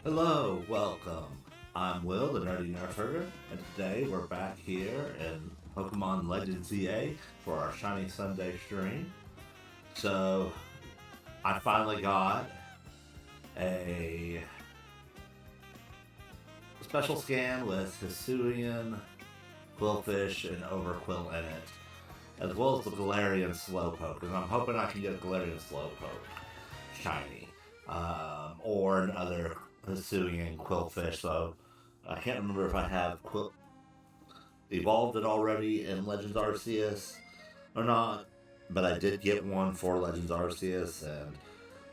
Hello, welcome. I'm Will, the Nerdy Nerf Herder, and today we're back here in Pokemon Legends EA for our Shiny Sunday stream. So, I finally got a special scan with Hisuian, Quillfish, and Overquill in it, as well as the Galarian Slowpoke, and I'm hoping I can get a Galarian Slowpoke shiny, or another Hisuian Quillfish. So I can't remember if I have evolved it already in Legends Arceus or not, but I did get one for Legends Arceus, and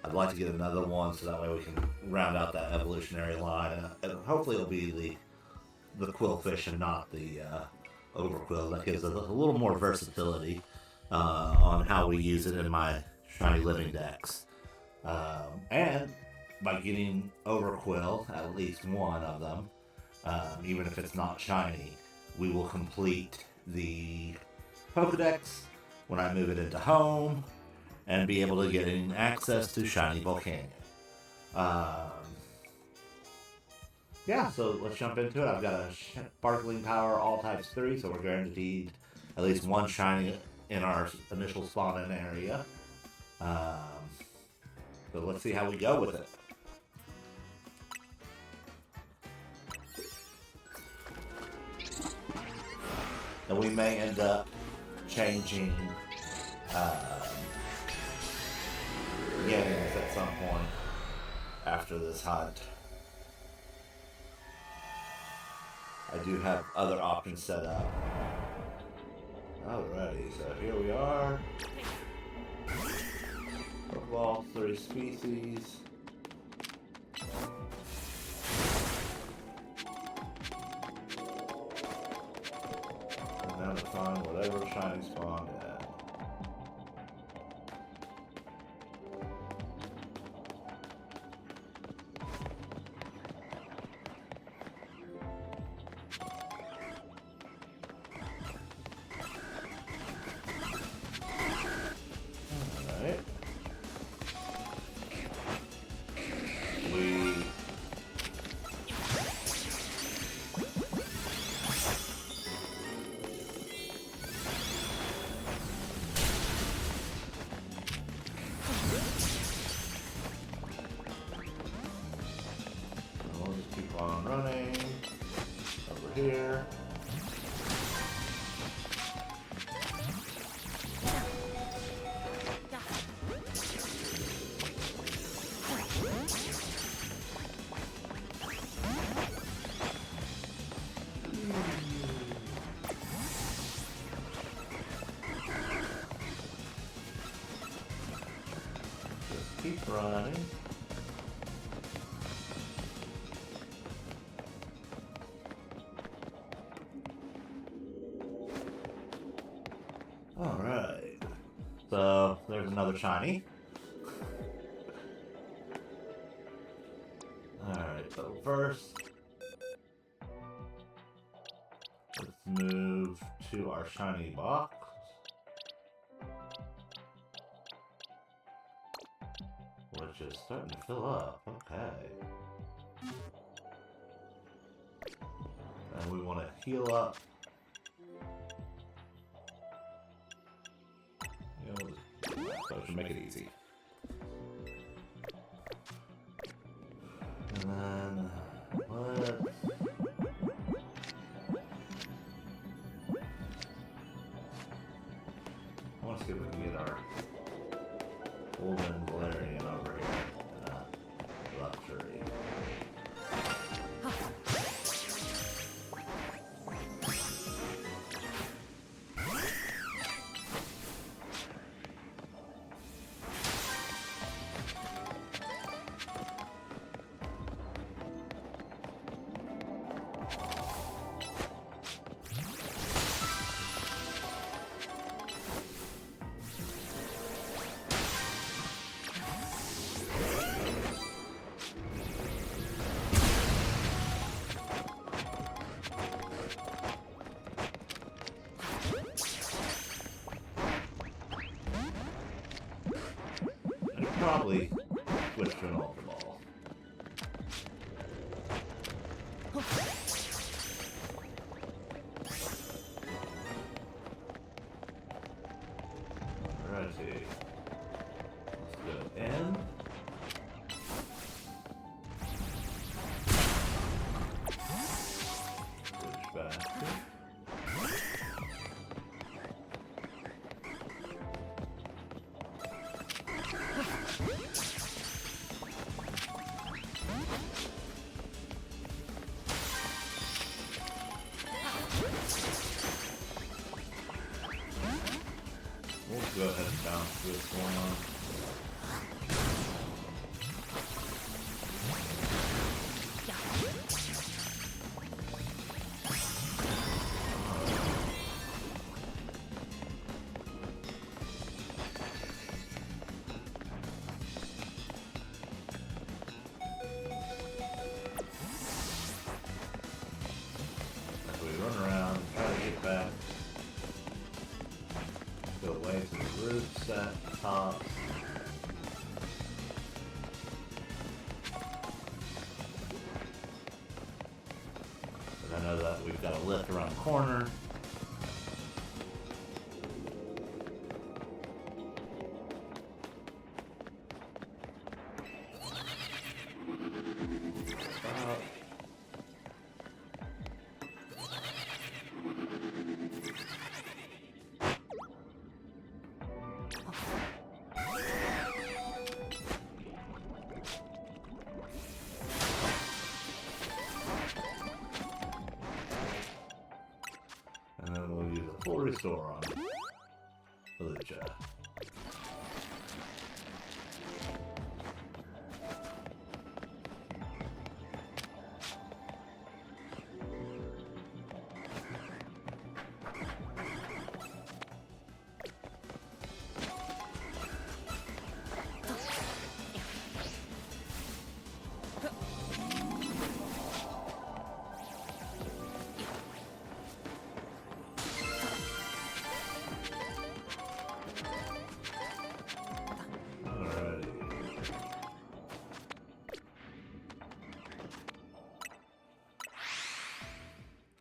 I'd like to get another one so that way we can round out that evolutionary line, and hopefully it'll be the Quillfish and not the Overquill. That gives us a little more versatility on how we use it in my shiny living decks. And by getting Overquill, at least one of them, even if it's not shiny, we will complete the Pokedex when I move it into home and be able to get access to Shiny Volcanion. Yeah, so let's jump into it. I've got a Sparkling Power All Types 3, so we're guaranteed at least one shiny in our initial spawn-in area. So let's see how we go with it. And we may end up changing games at some point after this hunt. I do have other options set up. Alrighty, so here we are. Pokeball, 3 species. And now to find whatever shiny spawn at. Alright. We'll just keep on running over here. Just keep running. Alright. So, there's another shiny. Alright, so first, let's move to our shiny box. Which is starting to fill up. Okay. And we want to heal up. So should make it easy. And then let's I want to see if we can get our Golden Galarian over here. Luxury. Probably switch to an Ultra Ball. Alrighty. Let's go in. Switch back. We'll go ahead and bounce this one. As we run around, try to get back. Go away to the roof set, top. And I know that we've got a lift around the corner. And then we'll use a full restore on Lucha.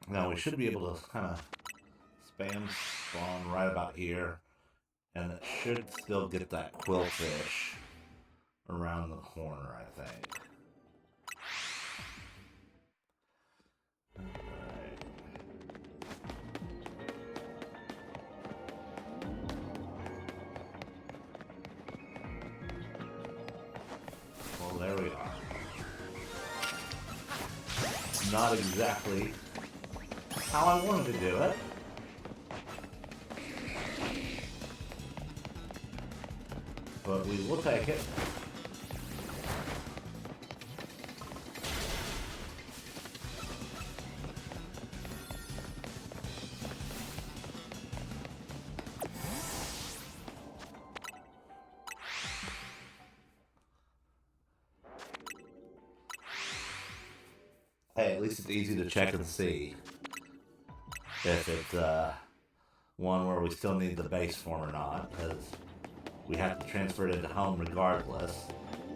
Now we should be able to kind of spam spawn right about here, and it should still get that quillfish around the corner, I think. Alright. Well, there we are. Not exactly how I wanted to do it. But we will take it. Hey, at least it's easy to check and see if it's one where we still need the base form or not, because we have to transfer it into home regardless,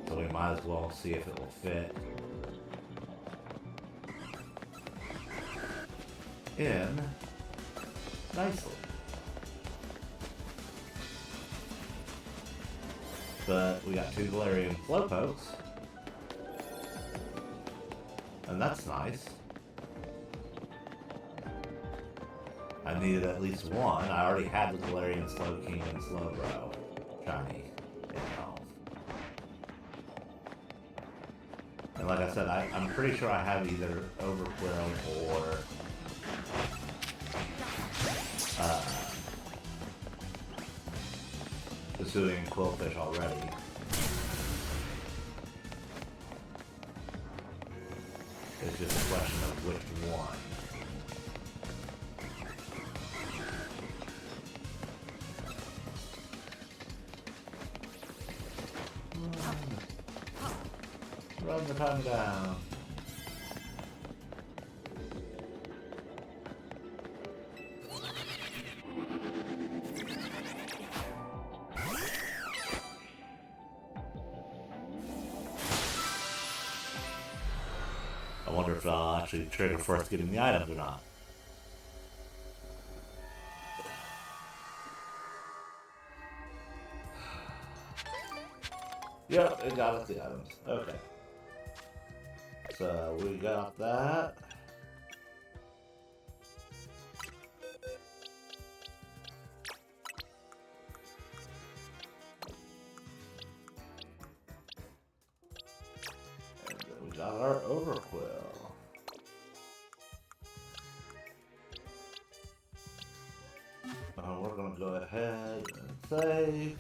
so we might as well see if it will fit in nicely. But we got 2 Galarian Slowpokes, and that's nice. I needed at least one. I already had the Galarian Slowking and Slowbro shiny in home. And like I said, I'm pretty sure I have either Overquill or Hisuian Quillfish already. It's just a question of which one. Run the time down. I wonder if I'll actually trigger for us getting the items or not. Yep, it got us the items. Okay. So we got that. And then we got our Overquill. We're gonna go ahead and save.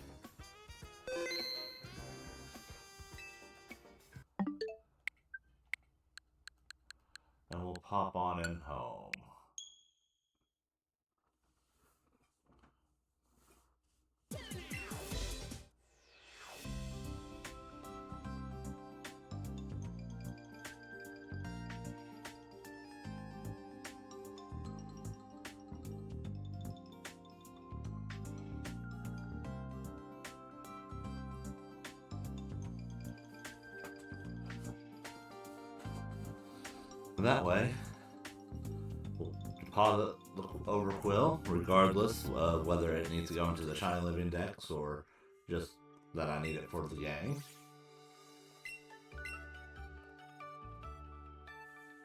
And we'll pop on in home. And that way, we'll deposit the Overquill, regardless of whether it needs to go into the Shiny Living Dex or just that I need it for the game.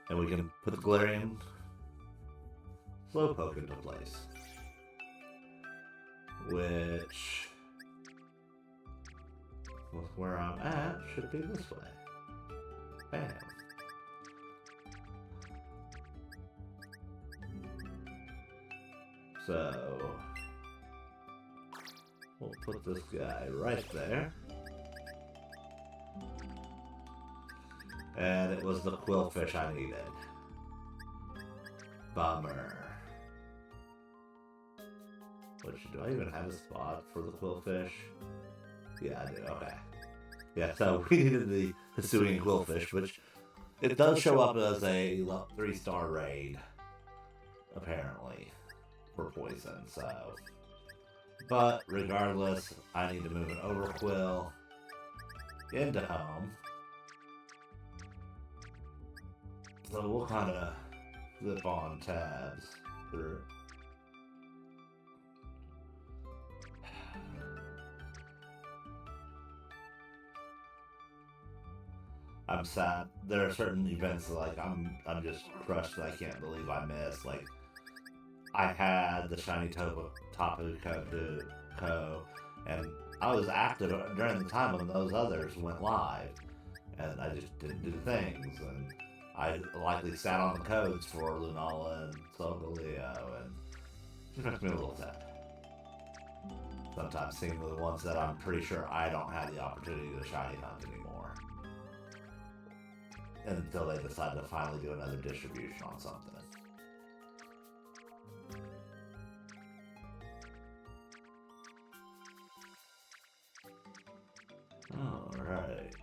And we can put the Galarian Slowpoke into place. Which, with where I'm at, should be this way. Bam. So, we'll put this guy right there. And it was the Qwilfish I needed. Bummer. Do I even have a spot for the Qwilfish? Yeah, I do, okay. Yeah, so we needed the Hisuian Qwilfish, which it does show up as a 3-star raid, apparently, for poison, so. But regardless, I need to move an Overquill into home. So we'll kind of flip on tabs through. I'm sad. There are certain events like I'm just crushed that I can't believe I missed. Like I had the shiny Tapu Ko, and I was active during the time when those others went live, and I just didn't do things, and I likely sat on the codes for Lunala and Solgaleo, and it makes me a little sad. Sometimes seeing the ones that I'm pretty sure I don't have the opportunity to shiny hunt anymore. Until they decide to finally do another distribution on something. Alright.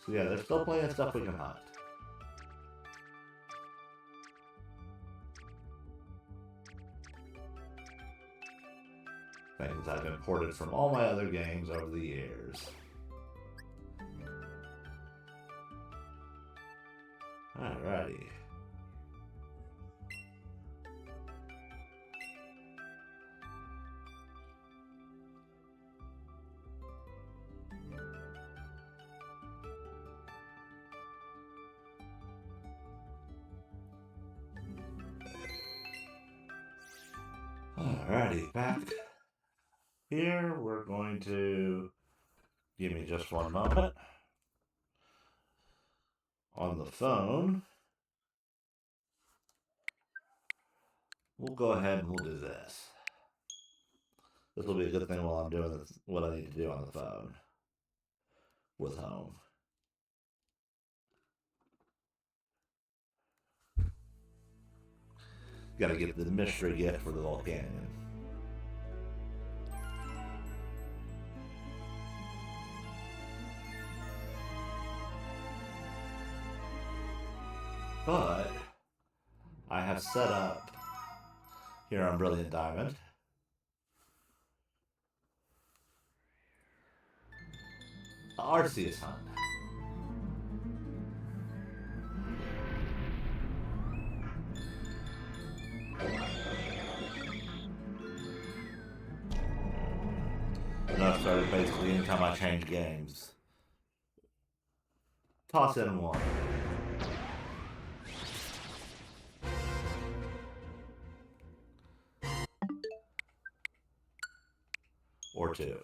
So yeah, there's still plenty of stuff we can hunt. Things I've imported from all my other games over the years. Alrighty. Alrighty, back here. We're going to give me just one moment. On the phone, we'll go ahead and we'll do this. This will be a good thing while I'm doing this, what I need to do on the phone with home. Gotta get the mystery gift for the Volcanion. But I have set up here on Brilliant Diamond Arceus hunt. started basically anytime I change games. Toss in one. Or two.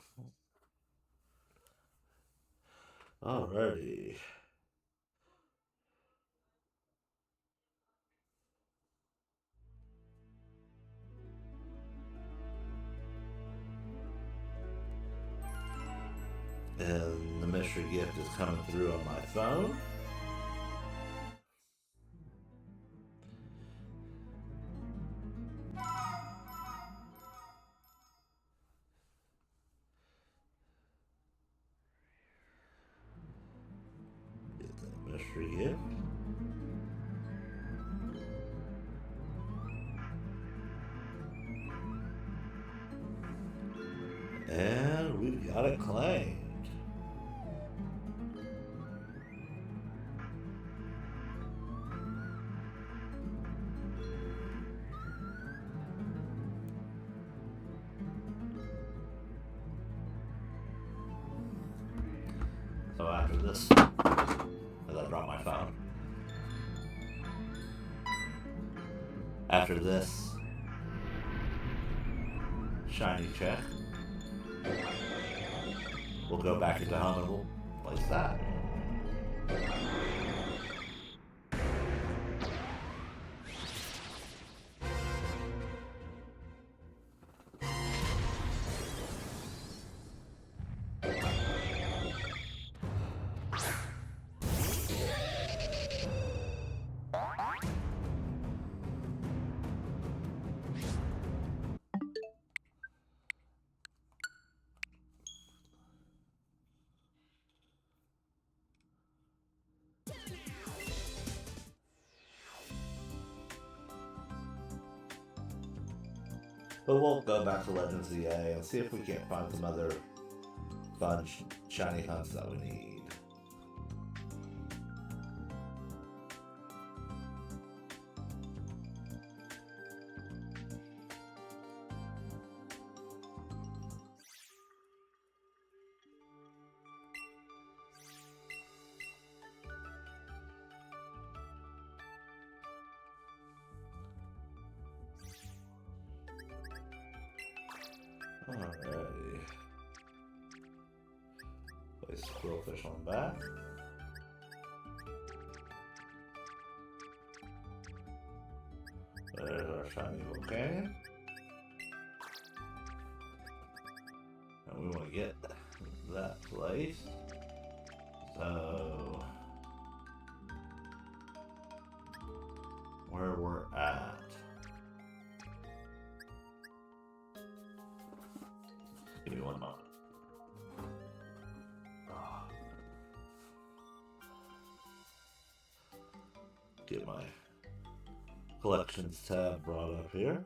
Alrighty. And the mystery gift is coming through on my phone. Get that mystery gift. And we've got it claimed. So after this, as I drop my phone, after this shiny check, we'll go back into home and we'll place that. But we'll go back to Legends EA and see if we can't find some other fun shiny hunts that we need. Alrighty. Place Quillfish on the back. There's our shiny Volcanion. And we want to get that placed. So, where we're at. Give me one moment. Get my collections tab brought up here.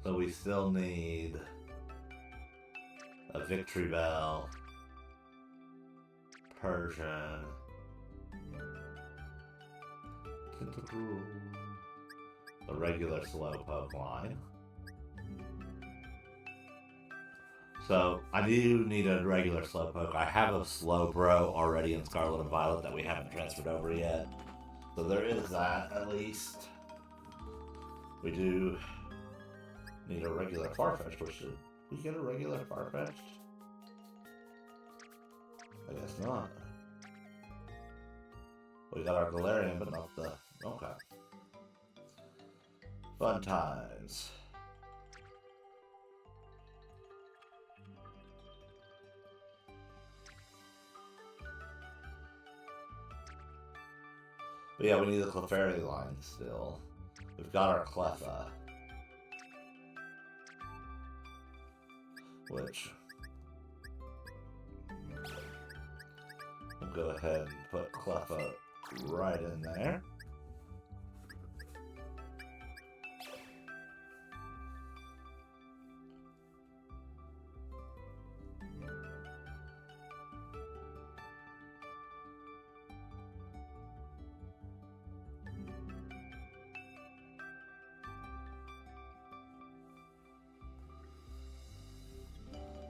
So we still need a Victory Bell, Persian, a regular Slowpoke line. So I do need a regular Slowpoke. I have a Slowbro already in Scarlet and Violet that we haven't transferred over yet. So there is that, at least. We do need a regular Farfetch, which should we get a regular Farfetch? I guess not. We got our Galarian, but not the... Okay. Fun times. But yeah, we need the Clefairy line still. We've got our Cleffa. Which we'll go ahead and put Cleffa right in there.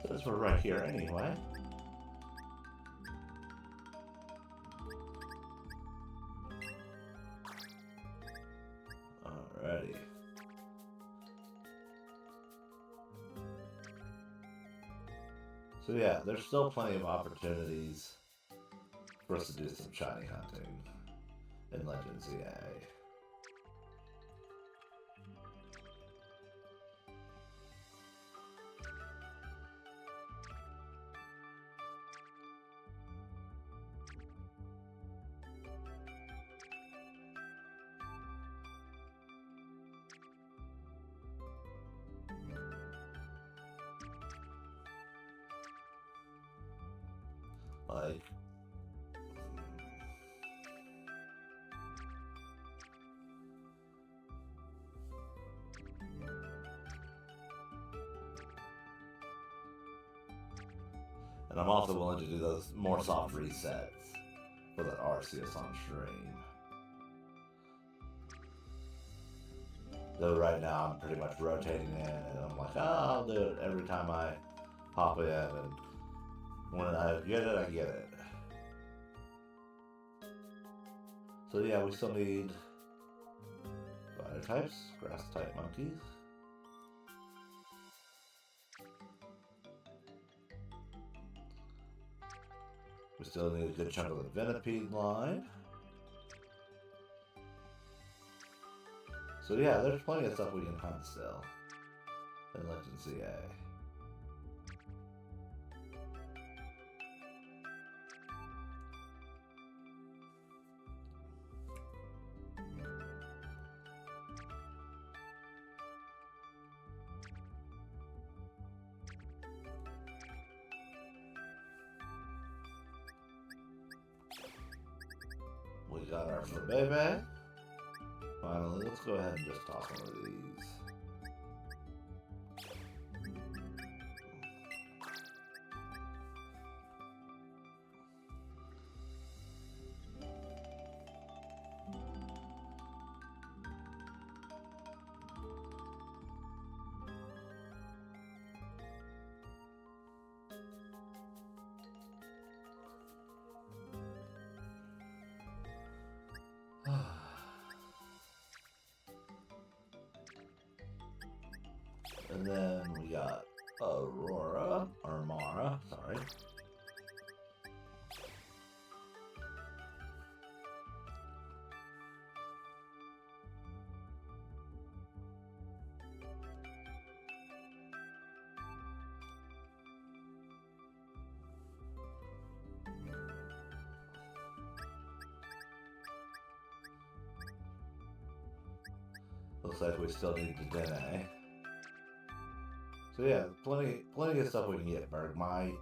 Since we're right here anyway. Alrighty. So yeah, there's still plenty of opportunities for us to do some shiny hunting in Legends EA. Like, and I'm also willing to do those more soft resets for that Arceus on stream. Though right now I'm pretty much rotating in, and I'm like, oh, I'll do it every time I pop in, and when I get it, I get it. So yeah, we still need fire types, grass type monkeys. We still need a good chunk of the Venipede line. So yeah, there's plenty of stuff we can hunt still in Legends EA. We got our Flabébé. Finally, let's go ahead and just toss one of these. And then we got Aurora, or Mara, sorry. Looks like we still need the Dene. So yeah, plenty of stuff we can get. Bergmite.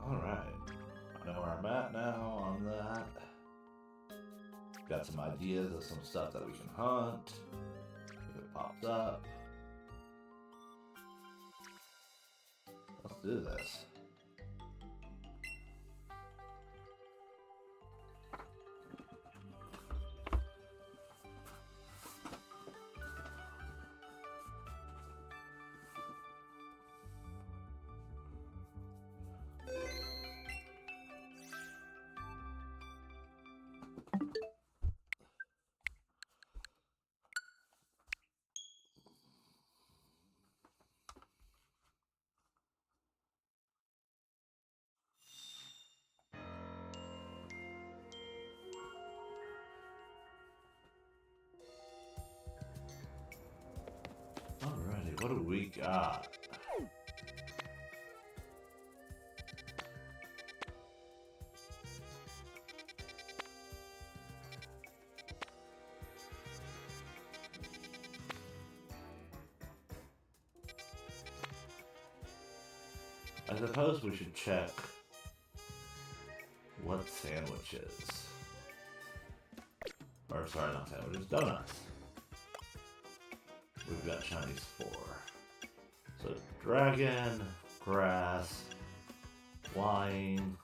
Alright. I know where I'm at now on that. Got some ideas of some stuff that we can hunt if it pops up. Let's do this. Alrighty, what do we got? I suppose we should check what sandwiches. Or sorry, not sandwiches, donuts. we've got shinies for. So dragon, grass, flying.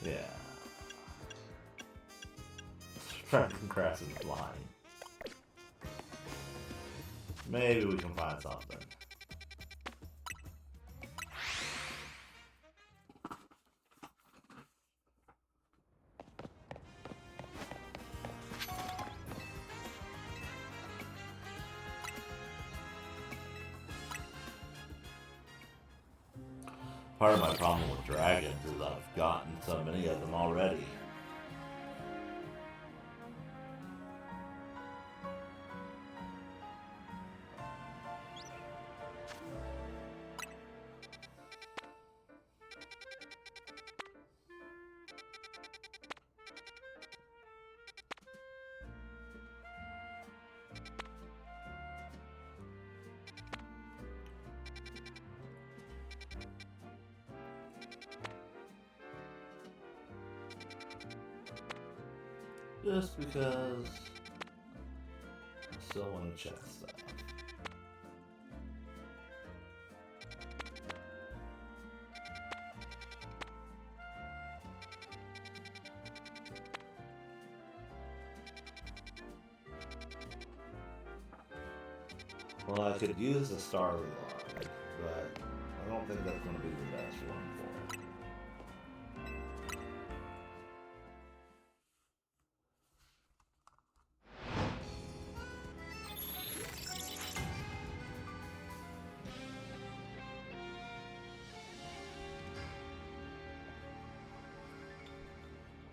Yeah. Dragon, grass, and flying. Maybe we can find something. Part of my problem with dragons is I've gotten so many of them already. Just because I still want to check stuff. Well, I could use the Starly Log, but I don't think that's going to be the best one for it.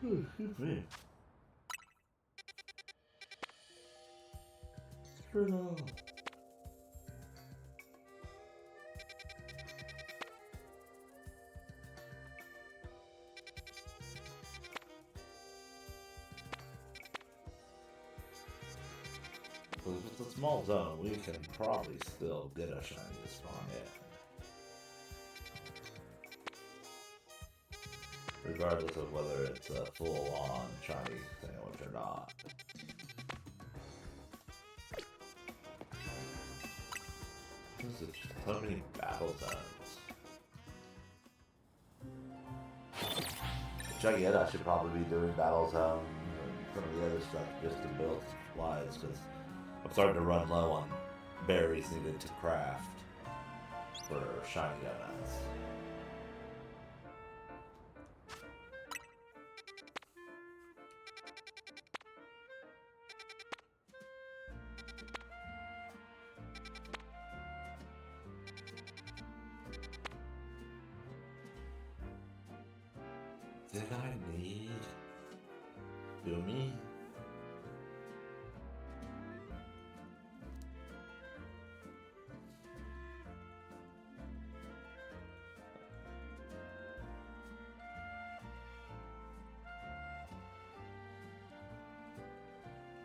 Excuse me. Turtle. If it's a small zone, we can probably still get a shiny to spawn in. Regardless of whether it's a full-on shiny sandwich or not. This is just so many battle zones. Which I get, I should probably be doing battle zones and some of the other stuff just to build supplies, because I'm starting to run low on berries needed to craft for shiny events. Did I need Goomy?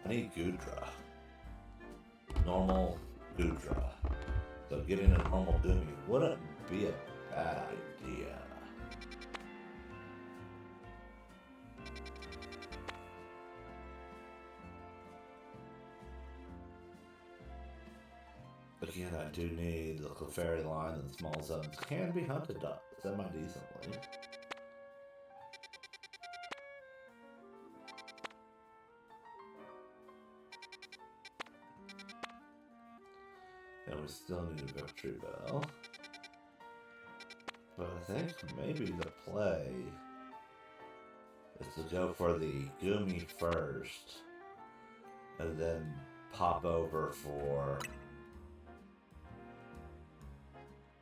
I need Goodra. Normal Goodra. So getting a normal Goomy wouldn't be a bad idea. Again, I do need the Clefairy line, and small zones can be hunted up semi-decently. And we still need a Victory Bell. But I think maybe the play is to go for the Goomy first, and then pop over for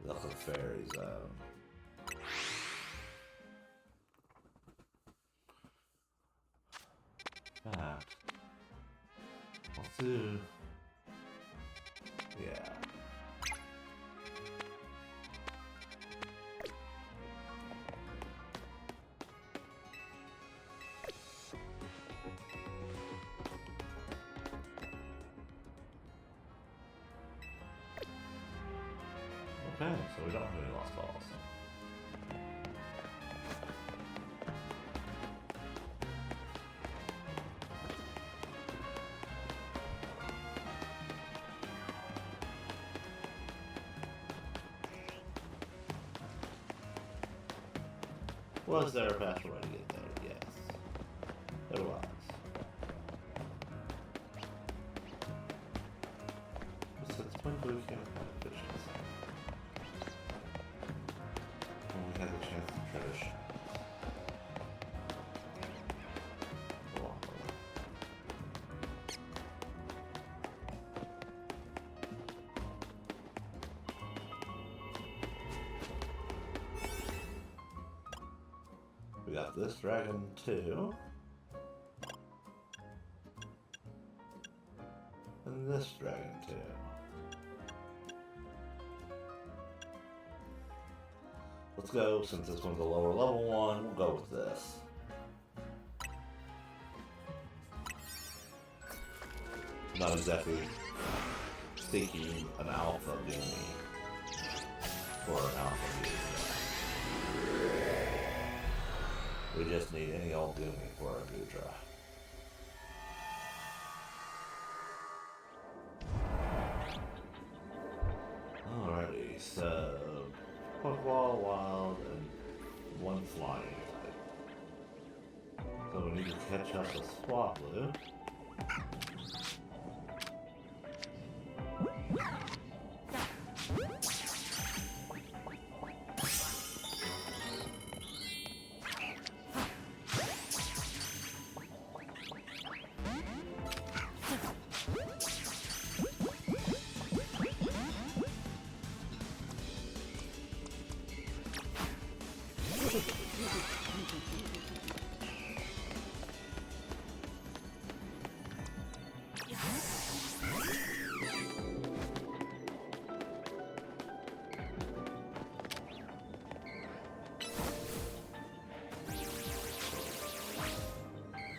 the Clefairy zone. Let's do... Yeah. Okay, so we don't have any lost balls. Was there a faster way to get there? Yes. There was. Since when do we count efficiency? When we had the chance to tradition. We got this dragon too. And this dragon too. Let's go, since this one's a lower level one, we'll go with this. Not exactly seeking an alpha Goomy or an alpha Gudra. We just need any old Goomy for a Gudra. Alrighty, so Pokeball, Wild, and one Flying type. So we need to catch up with Swablu.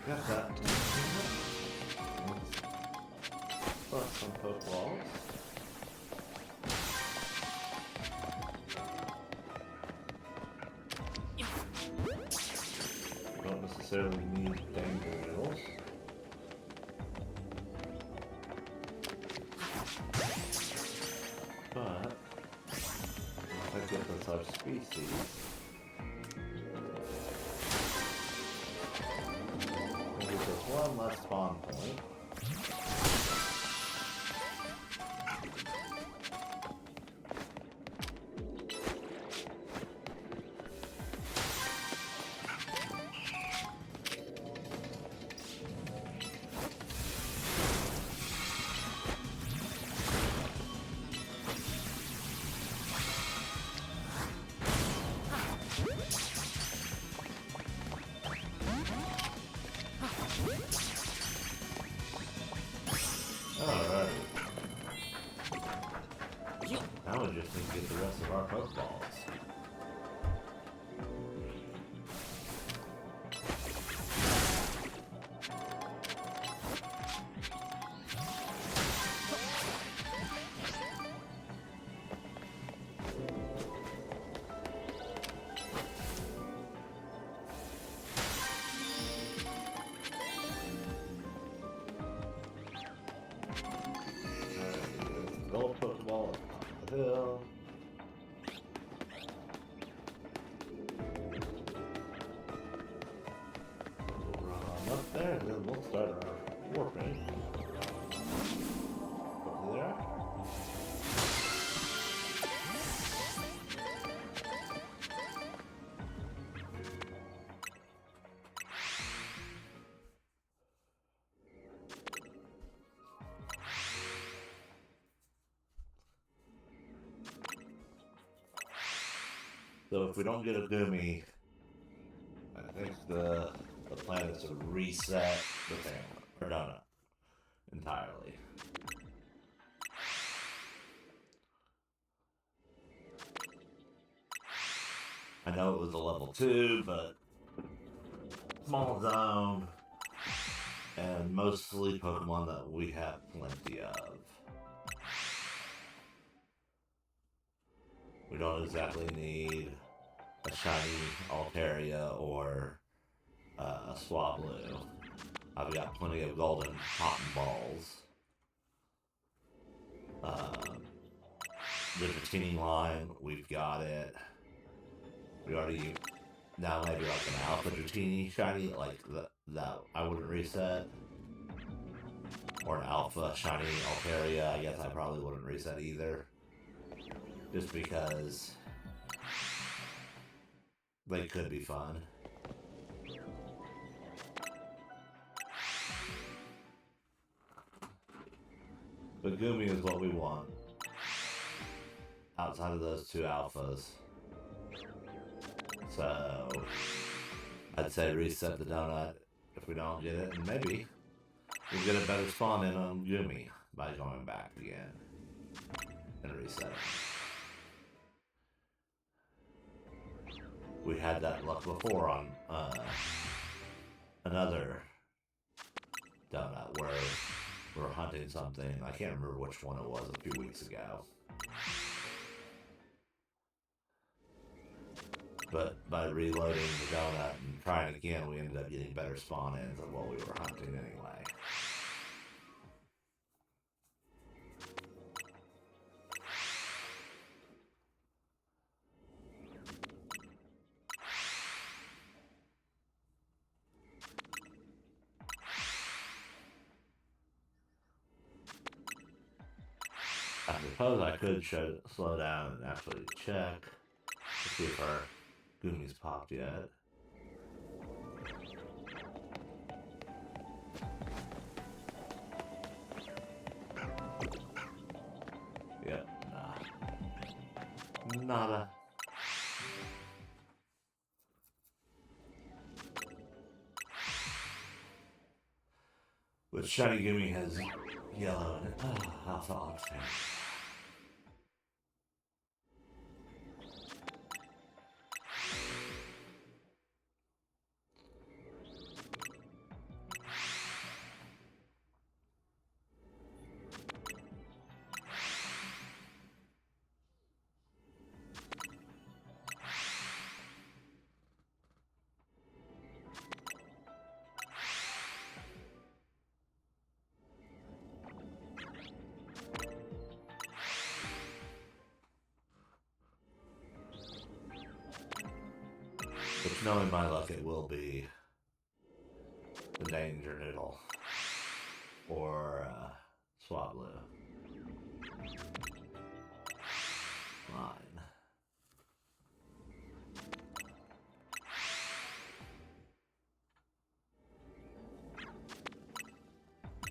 Got that. Plus some Pokeballs. Don't necessarily need danger needles. But that gives us our species. One less spawn point. Alright. Now we just need to get the rest of our Pokeballs. Gold Pokeball up the hill. We'll run up there and then we'll start our warping. Hopefully there. So if we don't get a Goomy, I think the plan is to reset the family, or no, entirely. I know it was a level 2, but small zone, and mostly Pokemon that we have plenty of. We don't exactly need a shiny Altaria or a Swablu. I've got plenty of golden cotton balls. The Dratini line, we've got it. We already Now maybe like an Alpha Dratini shiny, like that I wouldn't reset. Or an Alpha shiny Altaria, I guess I probably wouldn't reset either. Just because they could be fun. But Gumi is what we want. Outside of those two alphas. So I'd say reset the donut if we don't get it, and maybe we'll get a better spawn in on Gumi by going back again and resetting. We had that luck before on another donut where we were hunting something. I can't remember which one it was a few weeks ago. But by reloading the donut and trying again, we ended up getting better spawn ins of what we were hunting anyway. I suppose I could slow down and actually check to see if our Gumi's popped yet. Yep, nah. Nada. But Shiny Gumi has yellow in it. Oh, Alpha Octane. Which, knowing my luck, it will be the Danger Noodle or Swablu. Mine.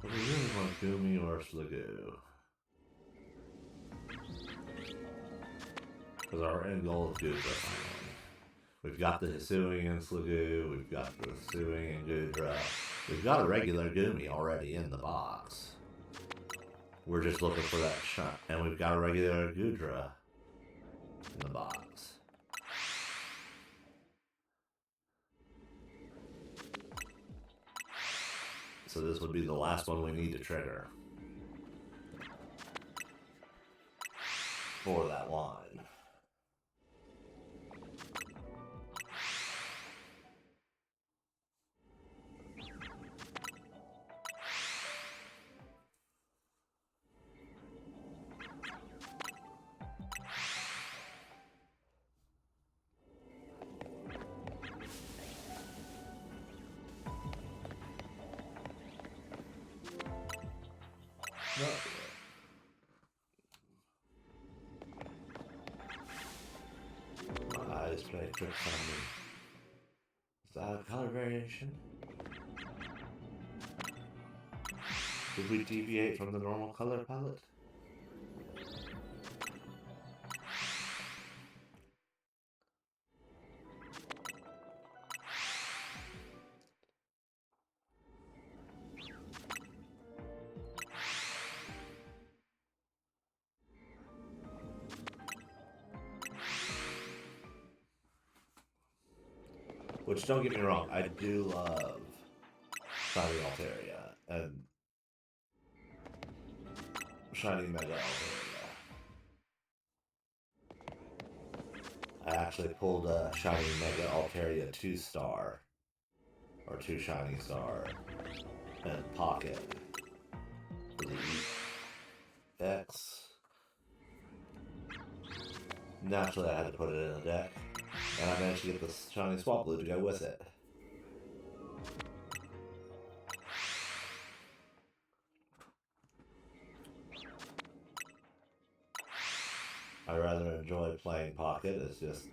But we really want Gumi or Sligoo. Because our end goal is Goodra finally. We've got the Hisuian Sligoo, we've got the Hisuian Goodra, we've got a regular Gumi already in the box. We're just looking for that shot, and we've got a regular Goodra in the box. So this would be the last one we need to trigger for that line. My eyes play tricks on me. Is that a color variation? Did we deviate from the normal color palette? Which, don't get me wrong, I do love Shiny Altaria and Shiny Mega Altaria. I actually pulled a Shiny Mega Altaria 2-star, or 2 Shiny Star, and Pocket for the X. Naturally, I had to put it in a deck. And I managed to get this shiny Swablu to go with it. I rather enjoy playing Pocket. It's just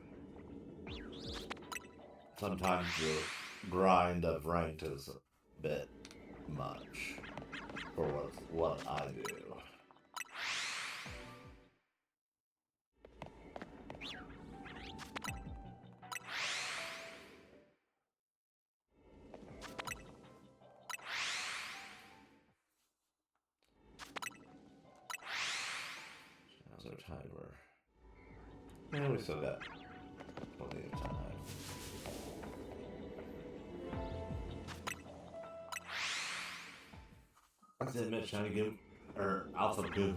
sometimes the grind of ranked is a bit much for what I do. How's our timer? Yeah, we still got plenty of time. I have to admit, Shiny Goom, or Alpha Goom,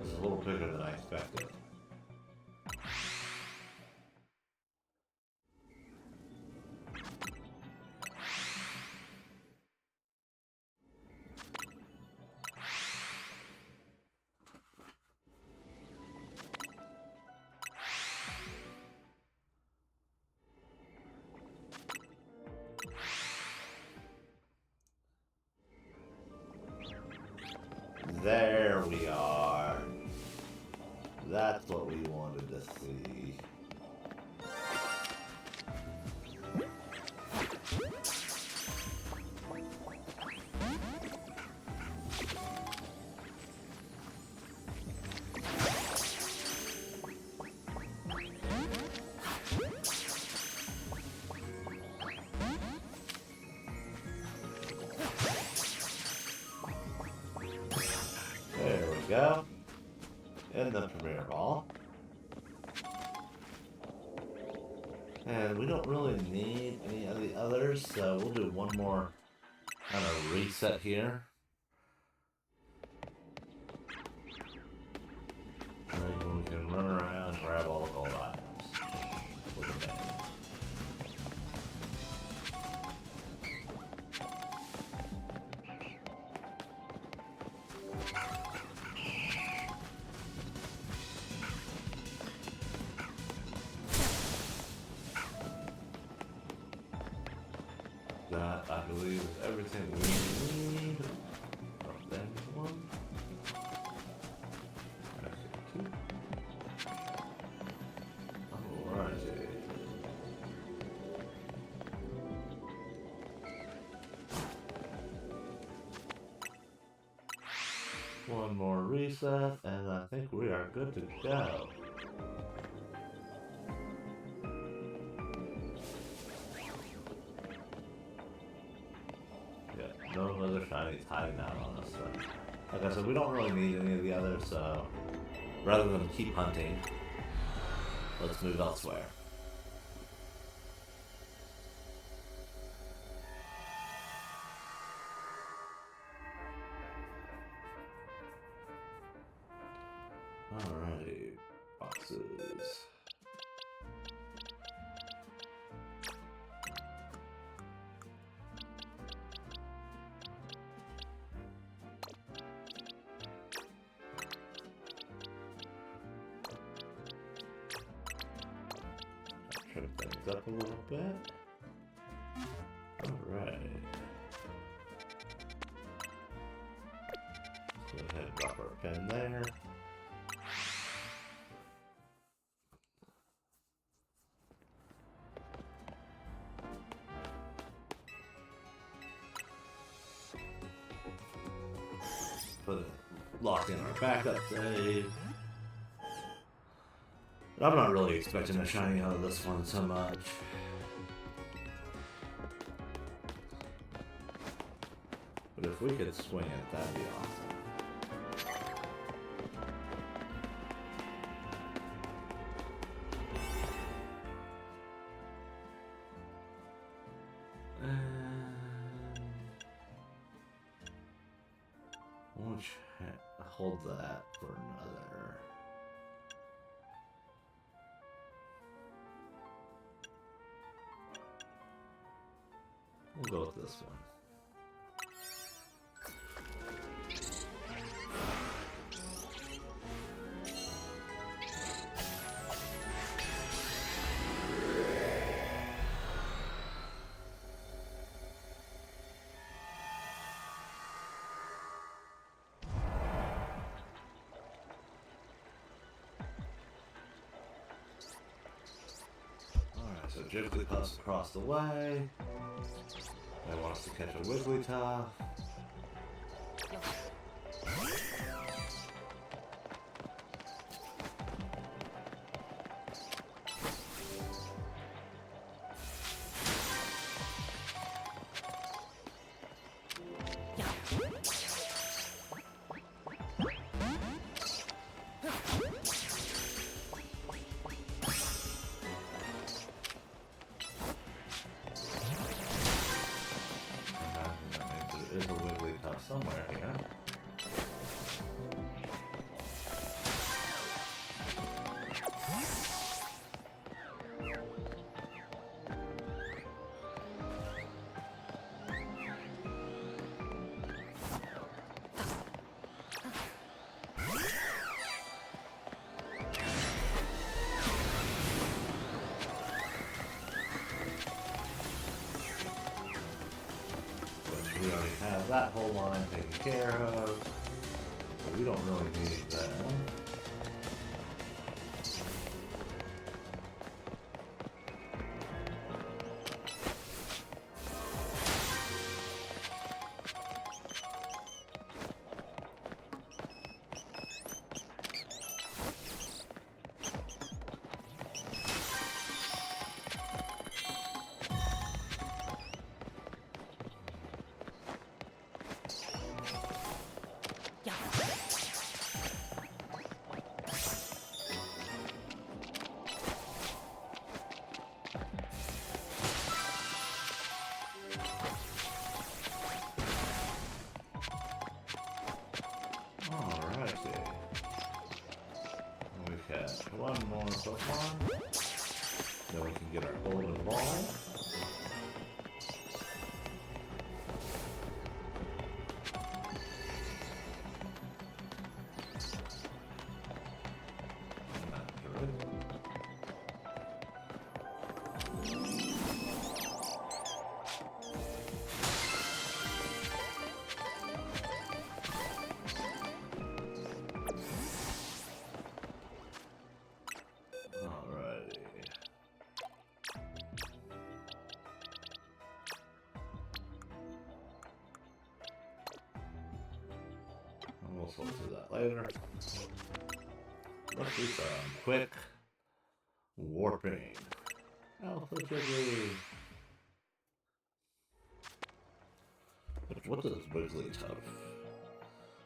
is a little bigger than I expected. There we are. That's what we wanted to see. There we go. In the Premier Ball. And we don't really need any of the others, so we'll do one more kind of reset here. And we can run around and grab all the gold items with a bang. That, I believe, is everything we need. Oh, then one. Okay, two. Alrighty. One more reset, and I think we are good to go. No other shinies hiding out on us. So. Like I said, we don't really need any of the others, so rather than keep hunting, let's move elsewhere. Alrighty, boxes. Trim things up a little bit. Alright. Go ahead and drop our pen there. Put it locked in our backup save. I'm not really expecting a shiny out of this one so much. But if we could swing it, that'd be awesome. We'll hold that for another. We'll go with this one. Jigglypuff's across the way. I want us to catch a Wigglytuff. There's a Wigglytuff somewhere here. We already have that whole line taken care of, so we don't really need that. One more Pokemon. Then we can get our golden ball. We'll sort through that later. Let's do some quick warping. Alpha Jiggly. What does Wigglytuff?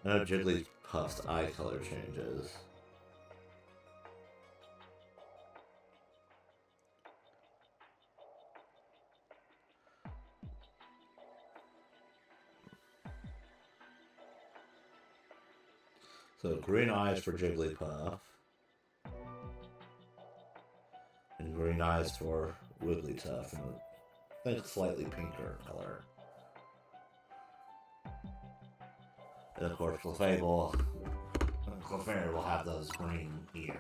No, Jigglypuff's eye color changes. So green eyes for Jigglypuff. And green eyes for Wigglytuff. And I think slightly pinker color. And of course Clefable and Clefairy will have those green ears.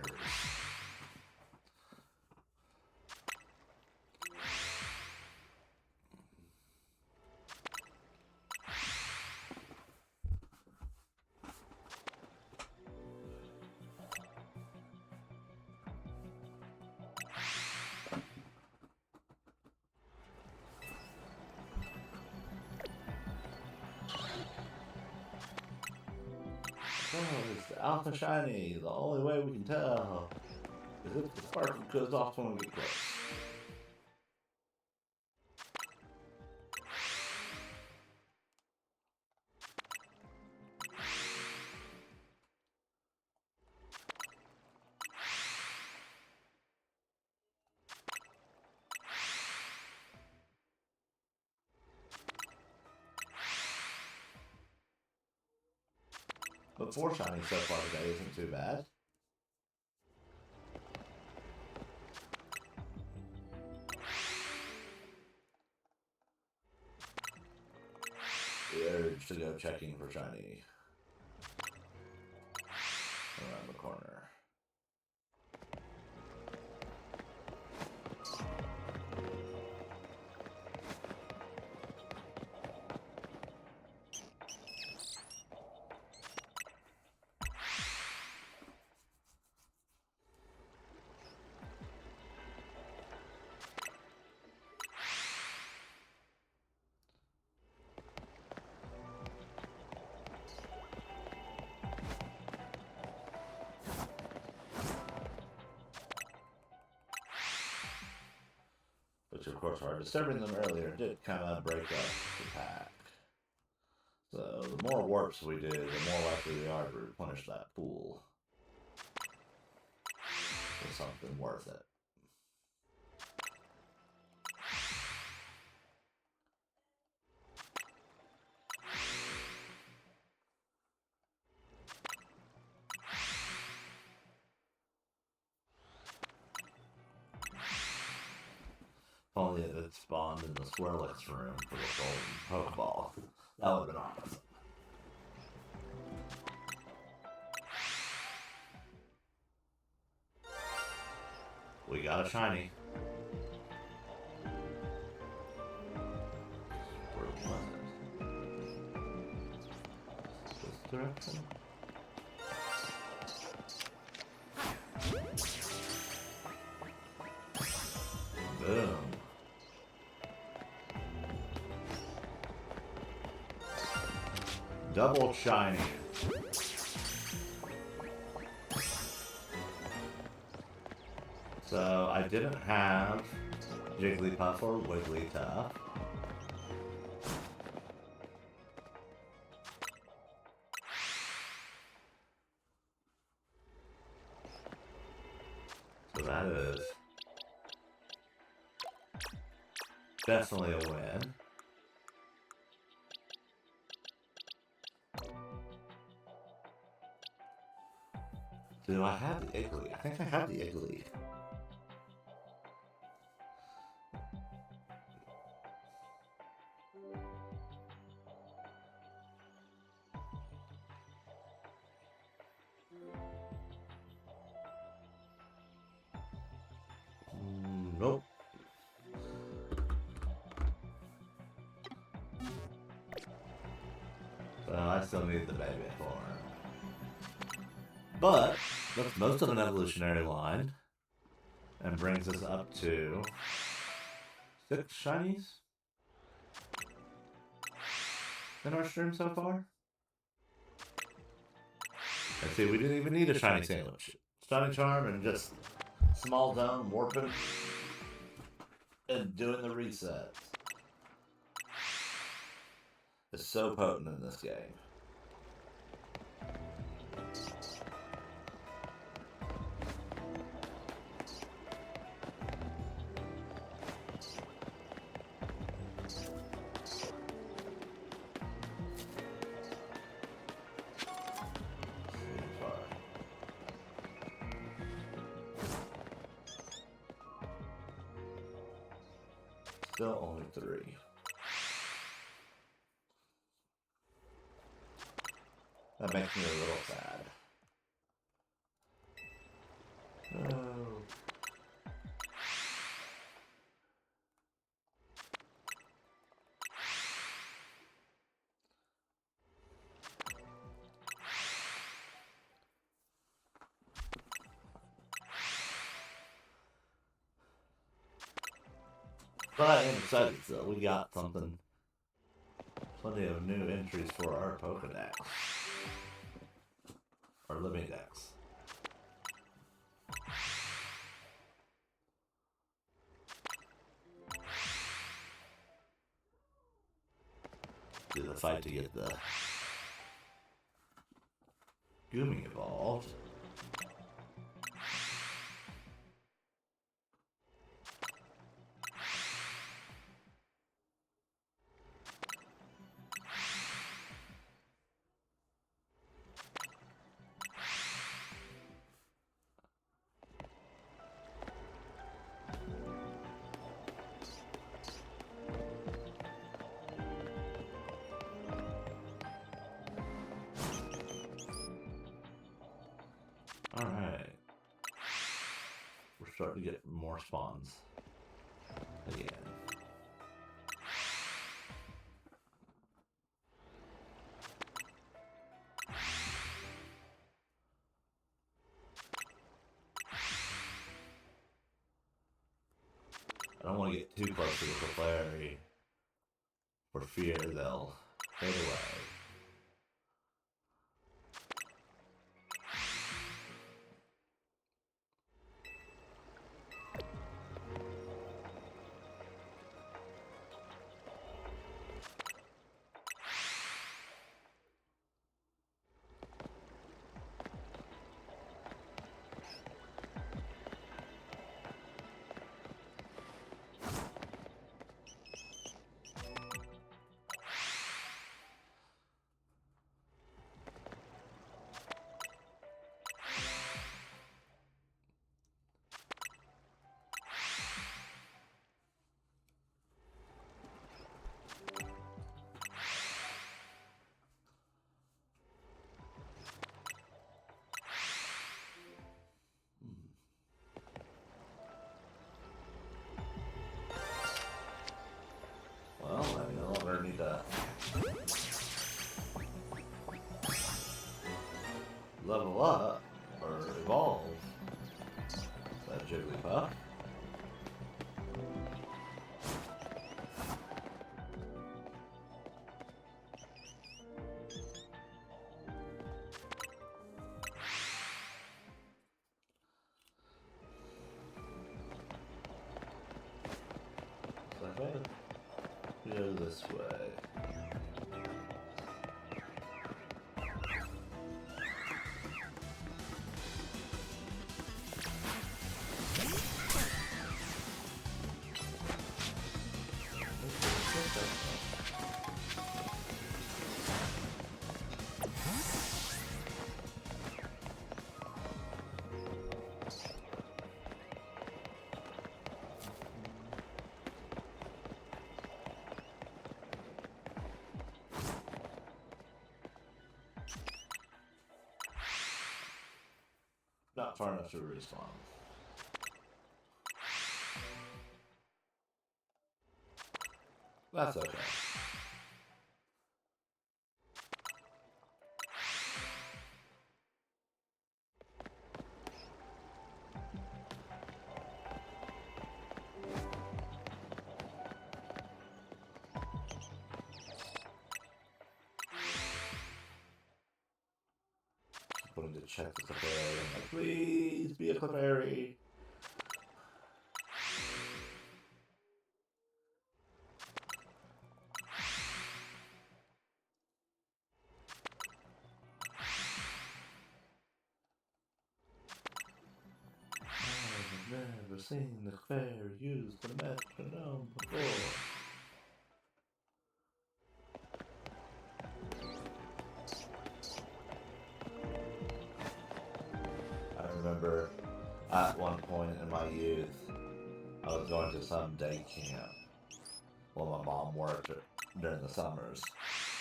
Oh, it's the Alpha Shiny. The only way we can tell is if the sparkle goes off when we get close. But 4 shiny so far today isn't too bad. The urge to go checking for shiny around the corner. which of course are disturbing them earlier, did kind of break up the pack. So the more warps we do, the more likely we are to replenish that pool with something worth it. If only it had spawned in the Swirlix room for the golden Pokeball. That would have been awesome. We got a shiny. Where was it? This direction? Boom. Double shiny. So I didn't have Jigglypuff or Wigglytuff. So that is definitely a win. Do I have the Iggly? I think I have the Iggly. Nope. So I still need the baby form. But that's most of an evolutionary line. And brings us up to 6 shinies in our stream so far. And see, we didn't even need a shiny sandwich. Stunning Charm and just small zone, warping, and doing the resets. It's so potent in this game. Still only 3. That makes me a little sad. Oh. But I am excited, so we got something. Plenty of new entries for our Pokedex. Our Living Dex. Do the fight to get the Goomy evolved. Alright. We're starting to get more spawns again. I don't want to get too close to the Clefairy for fear they'll fade away. level up or evolve. That Jigglypuff. So I gotta go this way. Not far enough to respawn. That's okay. Putting to check the Clefairy. I'm like, please be a Clefairy. I've never seen the Clefairy use the metronome before. I remember at one point in my youth, I was going to some day camp. Well, my mom worked during the summers,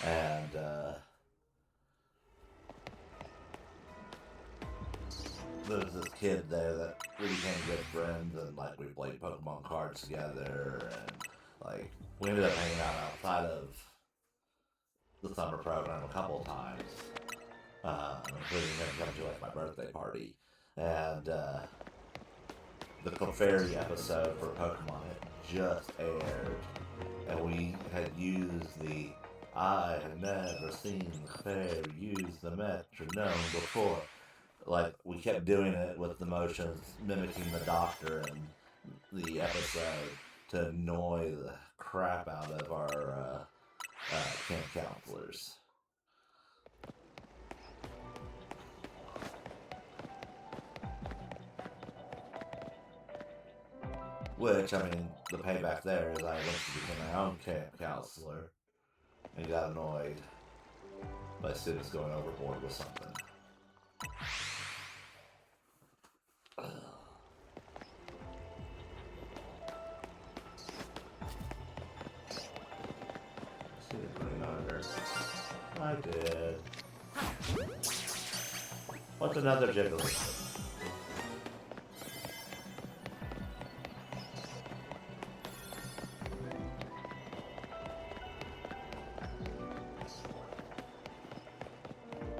and there was this kid there that we became good friends, and like we played Pokemon cards together, and like we ended up hanging out outside of the summer program a couple of times, including him coming to like my birthday party, and the Clefairy episode for Pokemon had just aired, and we had used the I have never seen Clefairy use the metronome before. Like, we kept doing it with the motions, mimicking the doctor in the episode to annoy the crap out of our camp counselors. Which, I mean, the payback there is I eventually became my own camp counselor and got annoyed by students going overboard with something. See it running under. I did. What's another Jigglypuff?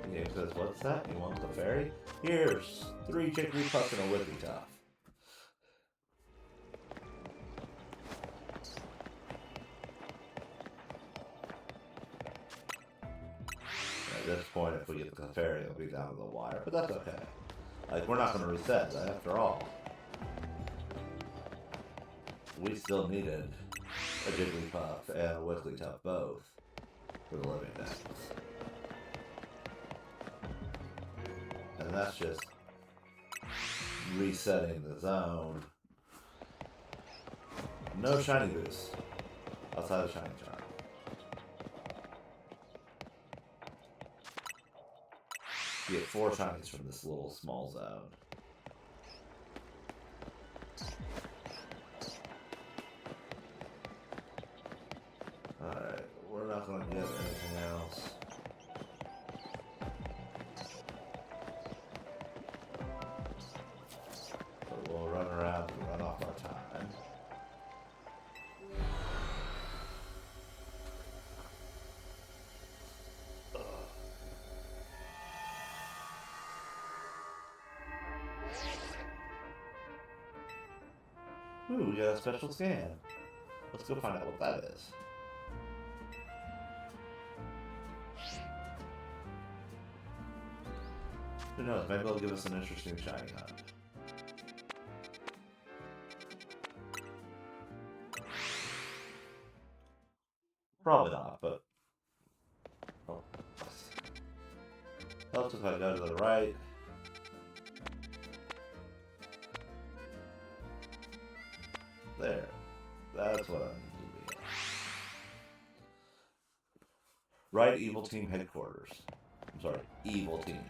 The game says, what's that? You want the fairy? Here's 3 Jigglypuff and a Wigglytuff. At this point, if we get the fairy, it'll be down to the wire, but that's okay. Like, we're not going to reset that after all. We still needed a Jigglypuff and a Wigglytuff both for the living things. And that's just resetting the zone. No shiny boost outside of Shiny Charm. You get 4 shinies from this little small zone. Alright, we're not going to get anything else. But we'll run around and run off our time. Ooh, we got a special scan. Let's go find out what that is. Who knows? Maybe they'll give us an interesting shiny hunt. Probably not, but oh. Helps if I go to the right. There. That's what I need to be. Right Evil Team headquarters. I'm sorry, Evil Team.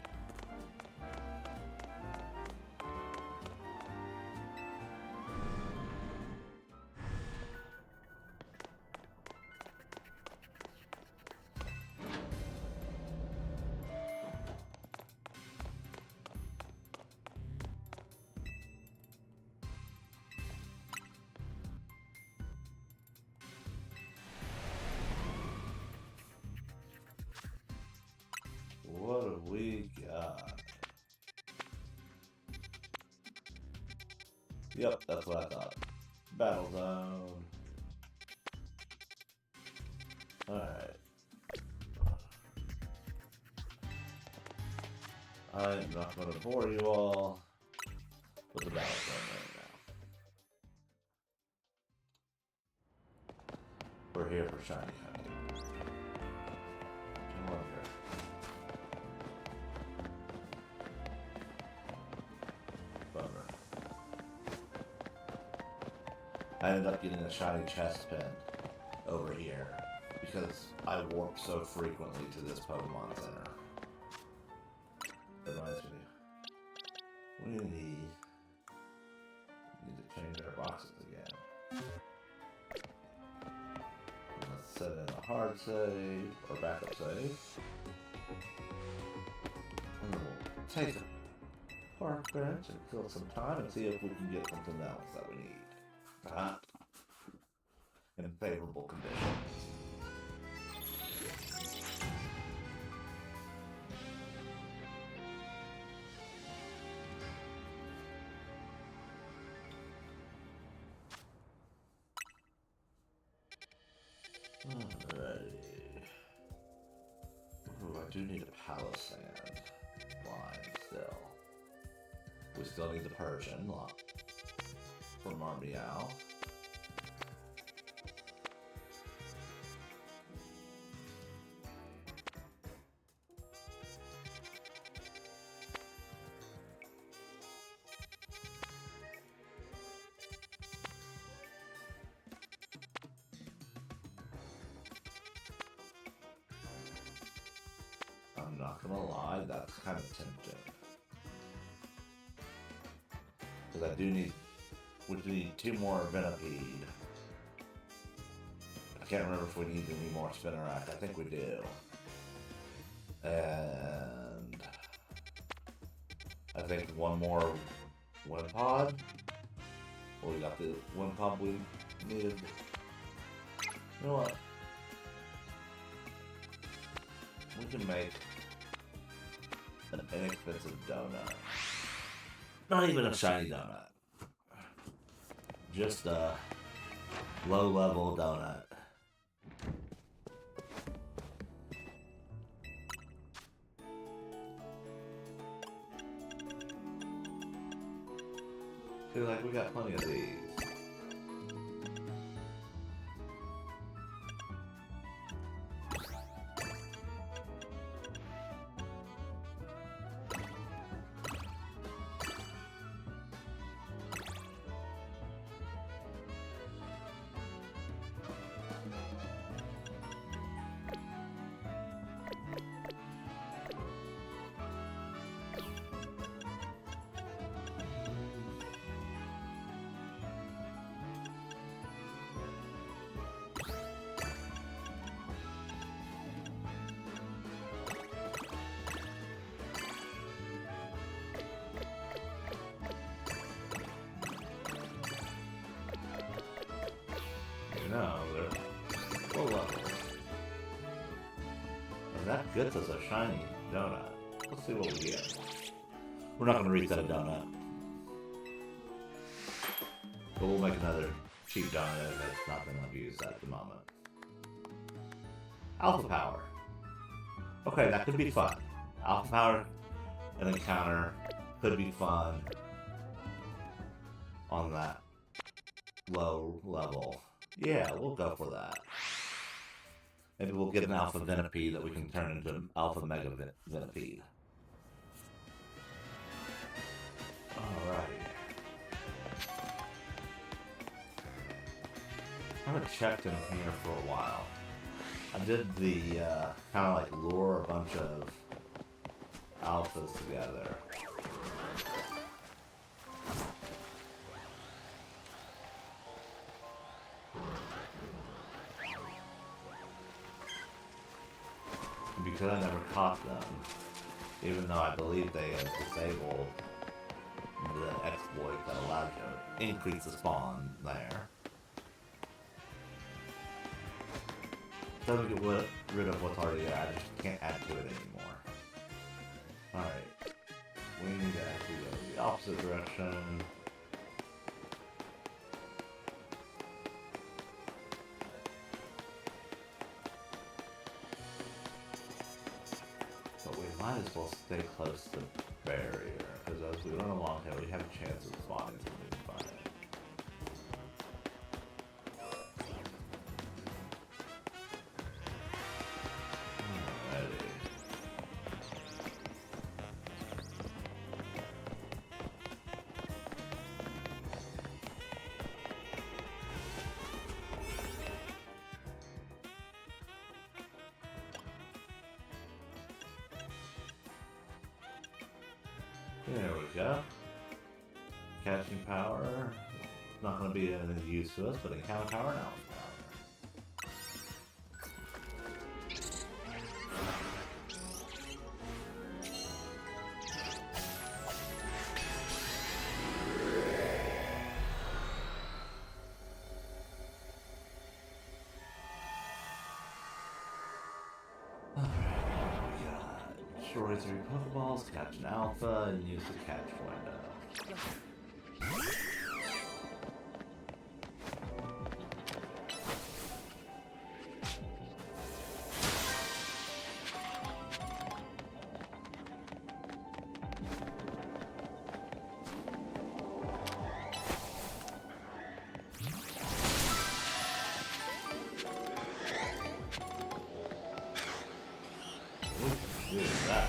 What have we got? Yep, that's what I thought. Battle zone. Alright. I'm not going to bore you all with the battle zone right now. We're here for shiny hunting. I wonder. I ended up getting a shiny chest pin over here because I warp so frequently to this Pokemon Center. That reminds me, we need to change our boxes again. Let's set in a hard save or backup save. And then we'll take a park bench and kill some time and see if we can get something else that we need. In favorable conditions. Alrighty. Ooh, I do need a Palossand line still. We still need the Persian from our Meow. I'm not gonna lie, that's kind of tempting. Because I do need, we need 2 more Venipede. I can't remember if we need any more Spinarak. I think we do. And I think 1 more Wimpod. Well, we got the Wimpod we needed. You know what? We can make an inexpensive donut. Not even a shiny donut. Just a low-level donut. Feel like we got plenty of these. No, they're full levels. And that gets us a shiny donut. Let's see what we get. We're not going to reach that donut. But we'll make another cheap donut if it's not being used at the moment. Alpha Power. Okay, that could be fun. Alpha Power and encounter could be fun on that low level. Yeah, we'll go for that. Maybe we'll get an Alpha Venipede that we can turn into an Alpha Mega Venipede. Alrighty. I haven't checked in here for a while. I did the kind of like lure a bunch of alphas together. Because I never caught them, even though I believe they had disabled the exploit that allowed you to increase the spawn there. Doesn't get rid of what's already there, I just can't add to it anymore. Alright. We need to actually go the opposite direction. But we might as well stay close to the barrier, because as we run along here, we have a chance of spawning something fun. There we go. Catching power. Not going to be any use to us, but encounter power now. Destroy 3 Pokeballs, catch an Alpha, and use the catch window. What is that?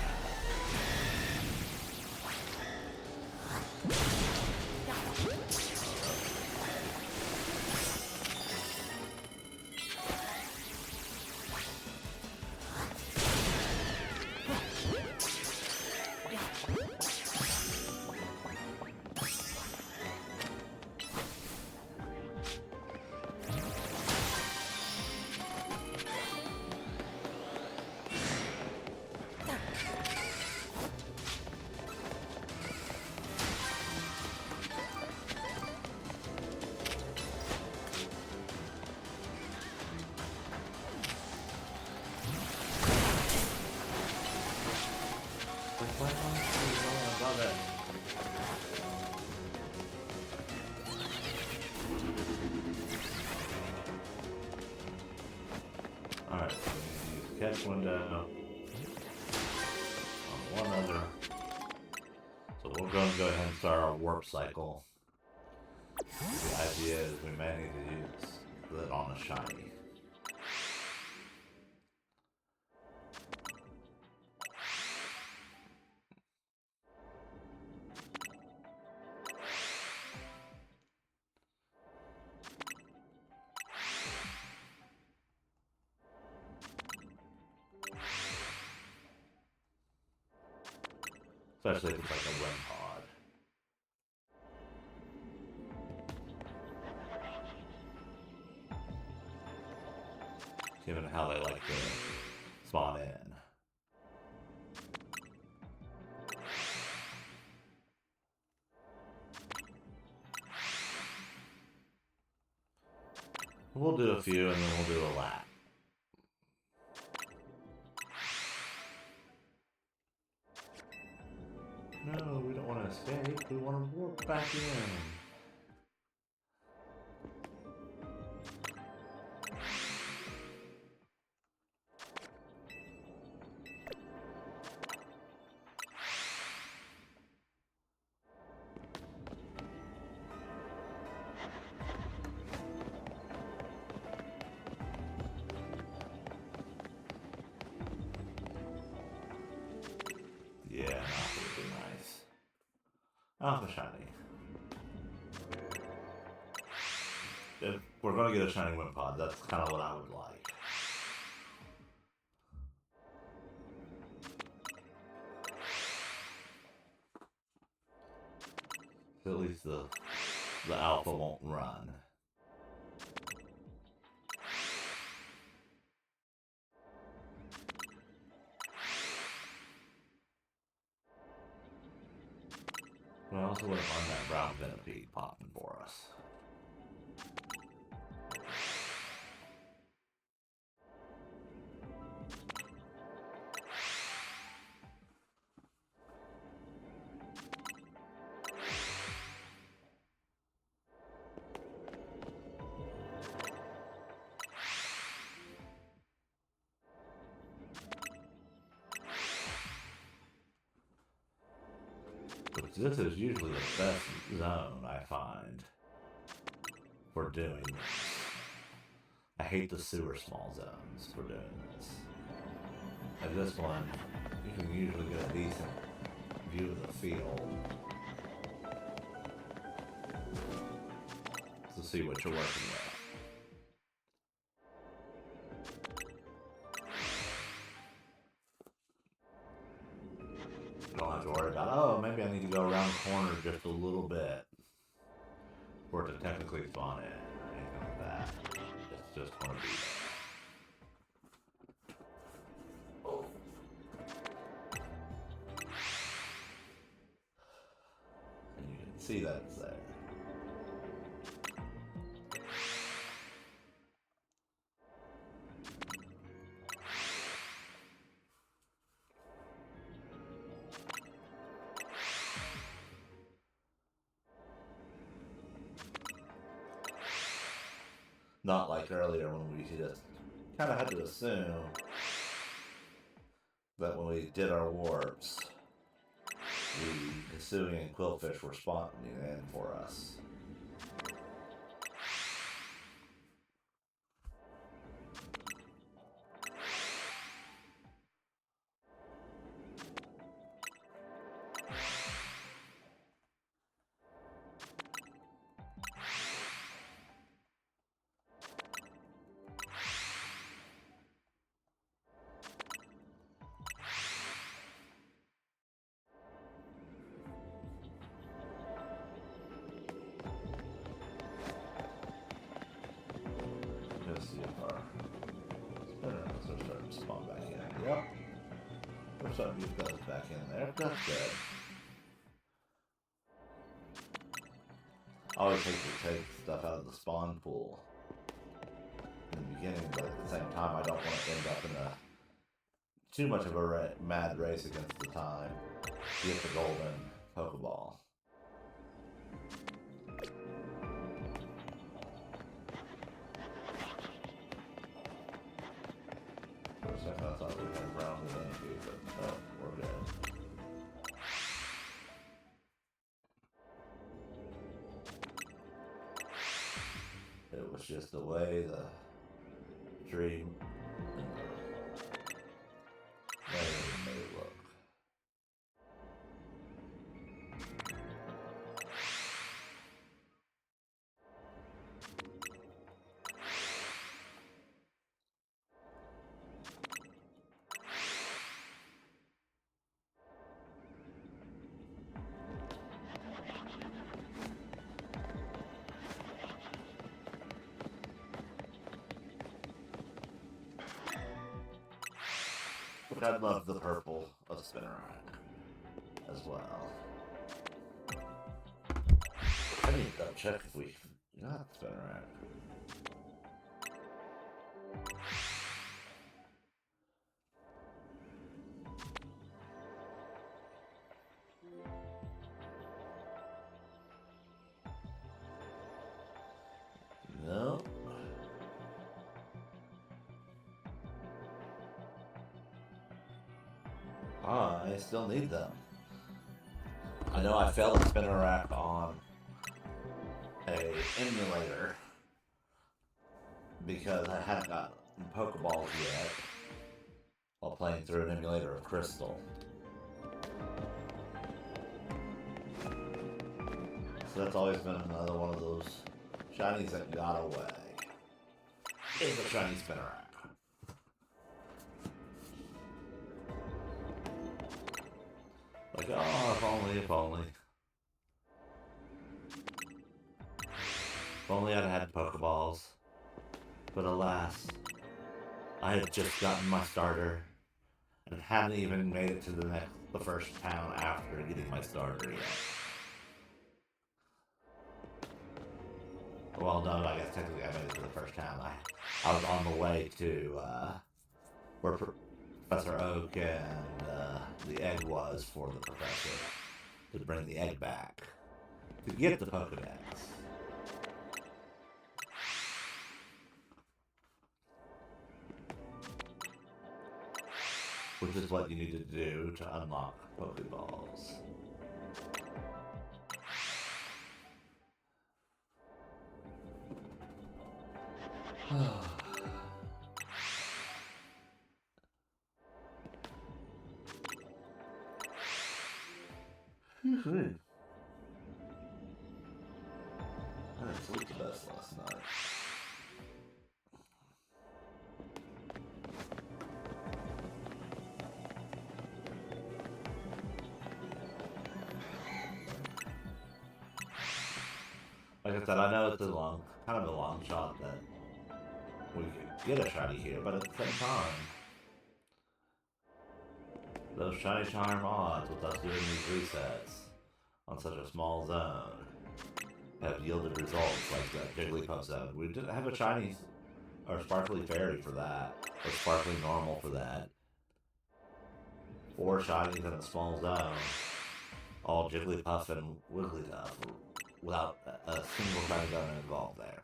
Alright, so we use the catch window on one other. So we're going to go ahead and start our warp cycle. The idea is we may need to use it on a shiny. Especially if it's like a REM pod. Given how they like to spawn in. We'll do a few and then we'll do a lap. No, we don't want to escape. We want to warp back in. Alpha shiny. If we're gonna get a shiny Wimpod, that's kind of what I would like. So at least the alpha won't run. But I also would have run that brown Venipede popping for us. This is usually the best zone I find for doing this. I hate the sewer small zones for doing this. At this one, you can usually get a decent view of the field to see what you're working with. Don't have to worry about, oh, maybe I need to go around the corner just a little bit for it to technically spawn in or anything like that. It's just going to be there. Oh. And you can see that it's there. Not like earlier when we just kind of had to assume that when we did our warps, the Hisuian and Quillfish were spawning in for us. Yep. We're starting to get those back in there. That's good. I always hate to take stuff out of the spawn pool in the beginning, but at the same time, I don't want to end up in a too much of a mad race against the time to get the golden Pokeball. For a second, I thought we had brown with energy, but no, we're good. It was just the way the dream and the way it made it look. But I love the purple of Spinarak as well. I need to double check if we got Spinarak. No. I still need them. I know I failed to Spinarak on a emulator because I hadn't gotten Pokeballs yet while playing through an emulator of Crystal. So that's always been another one of those shinies that got away. Is the shiny Spinarak. Like, oh, if only, if only. If only I'd had Pokeballs. But alas, I had just gotten my starter and hadn't even made it to the first town after getting my starter yet. Well, no, I guess technically I made it to the first town. I was on the way to where Professor Oak and the egg was for the professor to bring the egg back to get the Pokedex. Which is what you need to do to unlock Pokeballs. Excuse me. I didn't sleep the best last night. Like I said, I know it's kind of a long shot that we could get a shiny here, but at the same time, those shiny charm odds with us doing these resets on such a small zone have yielded results like that Jigglypuff zone. We didn't have a shiny or sparkly fairy for that, or sparkly normal for that. 4 shinies in a small zone, all Jigglypuff and Wigglytuff, without a single shiny gun involved there.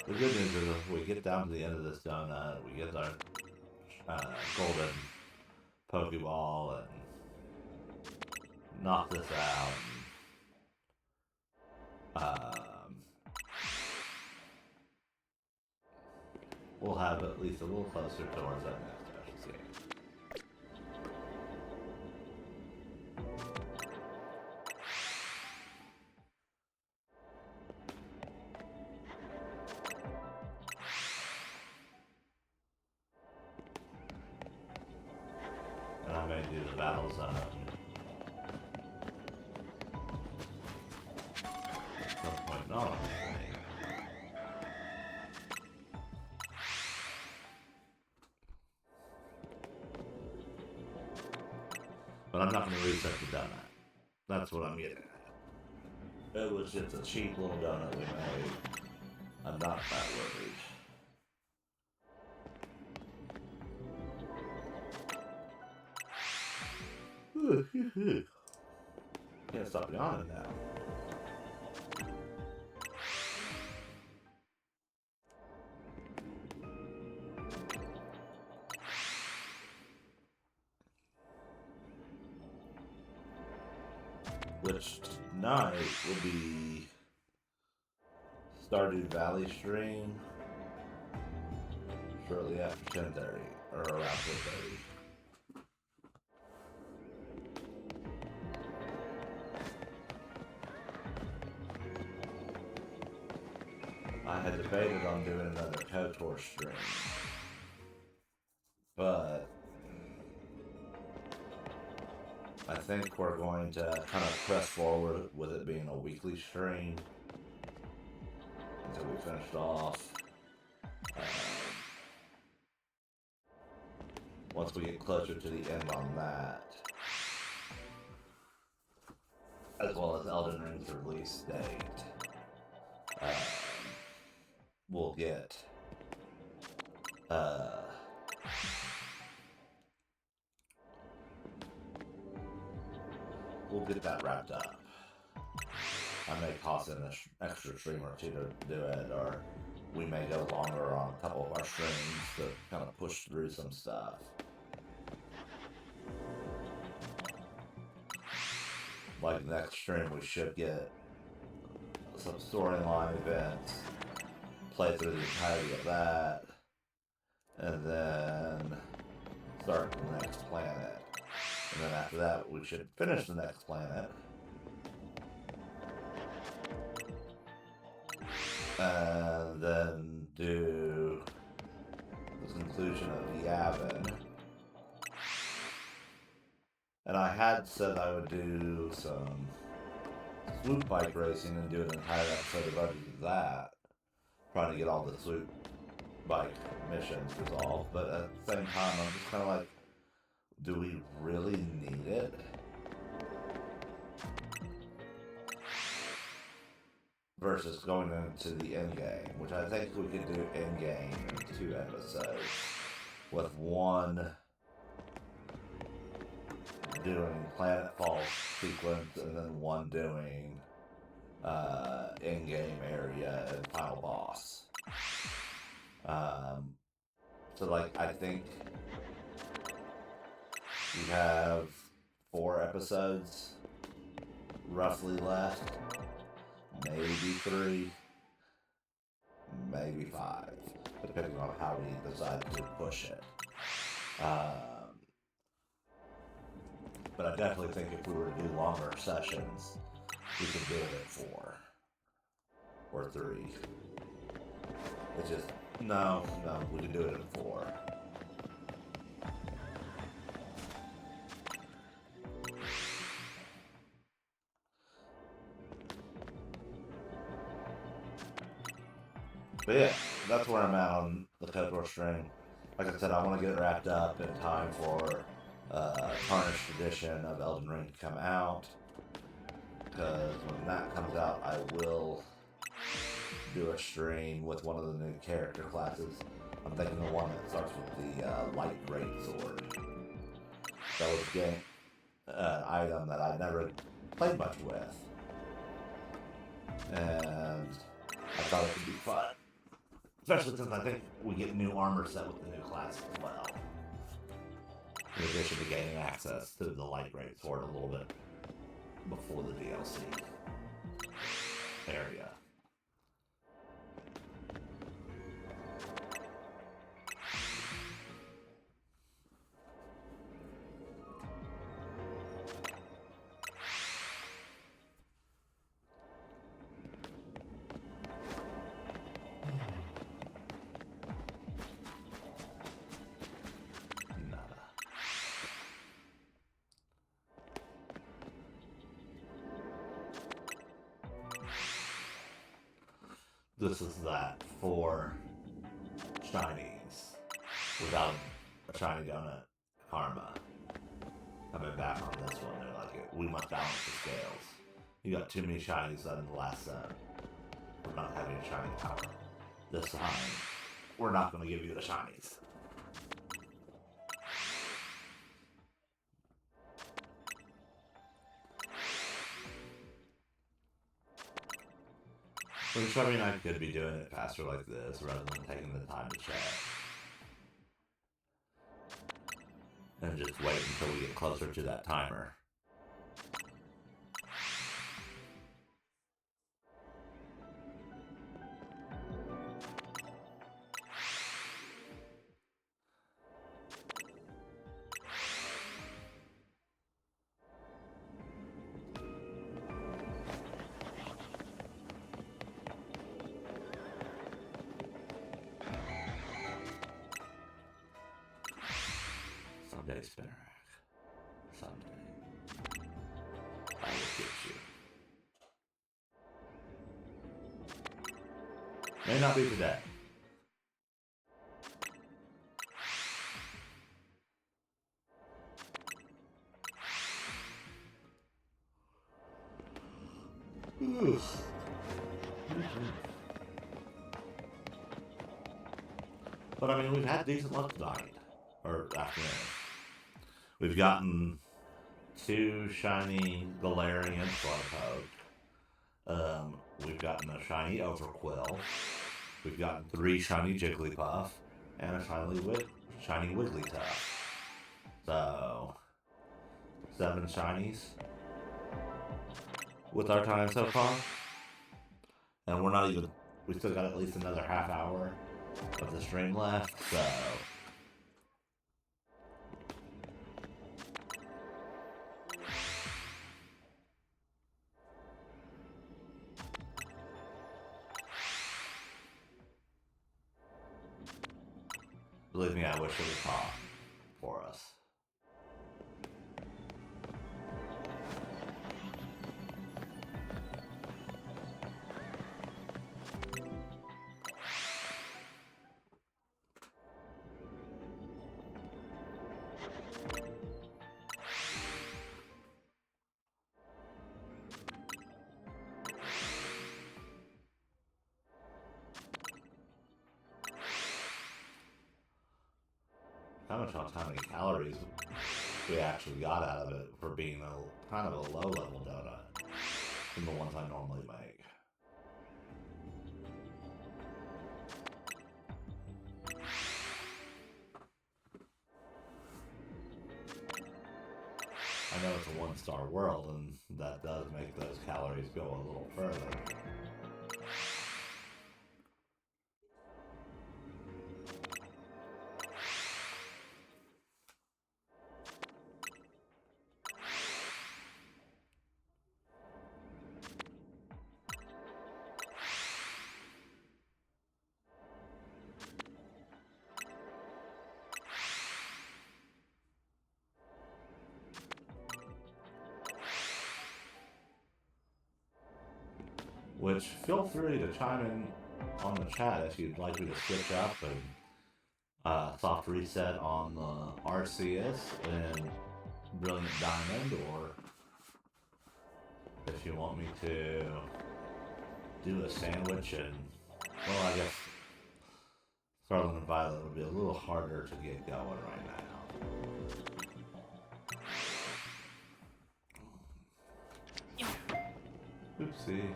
The good news is if we get down to the end of this donut, we get our golden Pokeball and knock this out. We'll have at least a little closer towards that next special game. And I may do the battle zone at some point. No. But I'm not going to reset the donut. That's what I'm getting at. It was just a cheap little donut we made. I'm not that worried. Can't stop yawning now. Which tonight will be Stardew Valley stream shortly after 10:30 or around 10:30. I had debated on doing another KOTOR stream, but I think we're going to kind of press forward with it being a weekly stream until we finished off. Once we get closer to the end on that, as well as Elden Ring's release date, we'll get that wrapped up. I may toss in an extra stream or two to do it, or we may go longer on a couple of our streams to kind of push through some stuff. Like next stream, we should get some storyline events, play through the entirety of that, and then start the next planet. And then after that, we should finish the next planet. And then do the conclusion of Yavin. And I had said I would do some swoop bike racing and do an entire episode devoted to that, trying to get all the swoop bike missions resolved. But at the same time, I'm just kind of like, do we really need it? Versus going into the end game, which I think we could do end game in 2 episodes, with one doing Planetfall sequence and then one doing end game area and final boss. So like I think we have 4 episodes roughly left. Maybe 3, maybe 5, depending on how we decide to push it. But I definitely think if we were to do longer sessions, we could do it at 4 or 3. It's just, no, we could do it at 4. But yeah, that's where I'm at on the KOTOR stream. Like I said, I want to get it wrapped up in time for Tarnished Edition of Elden Ring to come out. Because when that comes out, I will do a stream with one of the new character classes. I'm thinking the one that starts with the light great sword. That was a game, an item that I never played much with. And I thought it could be fun. Especially since I think we get new armor set with the new class as well. In addition to gaining access to the light great sword a little bit before the DLC area. This is that for shinies without a shiny donut karma. Coming back on this one, they're like, we must balance the scales. You got too many shinies in the last set. We're not having a shiny power. This time, we're not going to give you the shinies. Which, I mean, I could be doing it faster like this rather than taking the time to check. And just wait until we get closer to that timer. Someday, Spinnerack. Someday. I will get you. May not be today. But I mean, we've had decent luck tonight. Or afternoon. We've gotten 2 shiny Galarian Slowpoke. We've gotten a shiny Overquill. We've gotten 3 shiny Jigglypuff. And a shiny Wigglytuff. So, 7 shinies with our time so far. And we're not even, we still got at least another half hour of the stream left, so. Believe me, I wish it was hot for us. How much on how many calories we actually got out of it for being a kind of a low level donut from the ones I normally make. I know it's a 1-star world, and that does make those calories go a little further. Which, feel free to chime in on the chat if you'd like me to switch up and soft reset on the Arceus and Brilliant Diamond, or if you want me to do a sandwich and, well, I guess Scarlet and Violet would be a little harder to get going right now. Oopsie.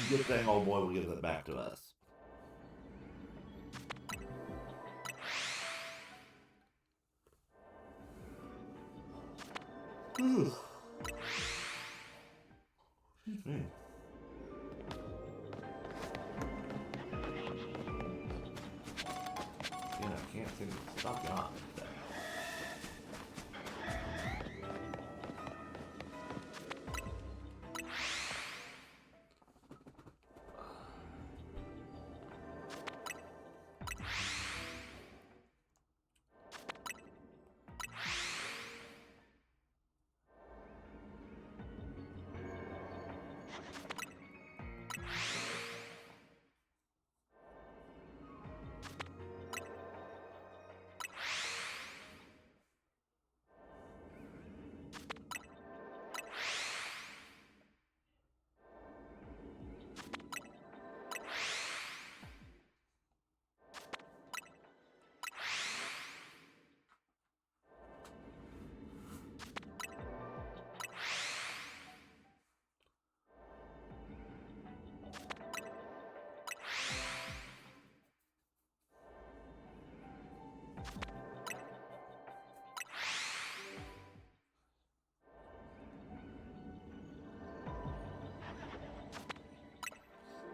Good thing old boy will give it back to us. Excuse me. Yeah, I can't seem to stop yawning today.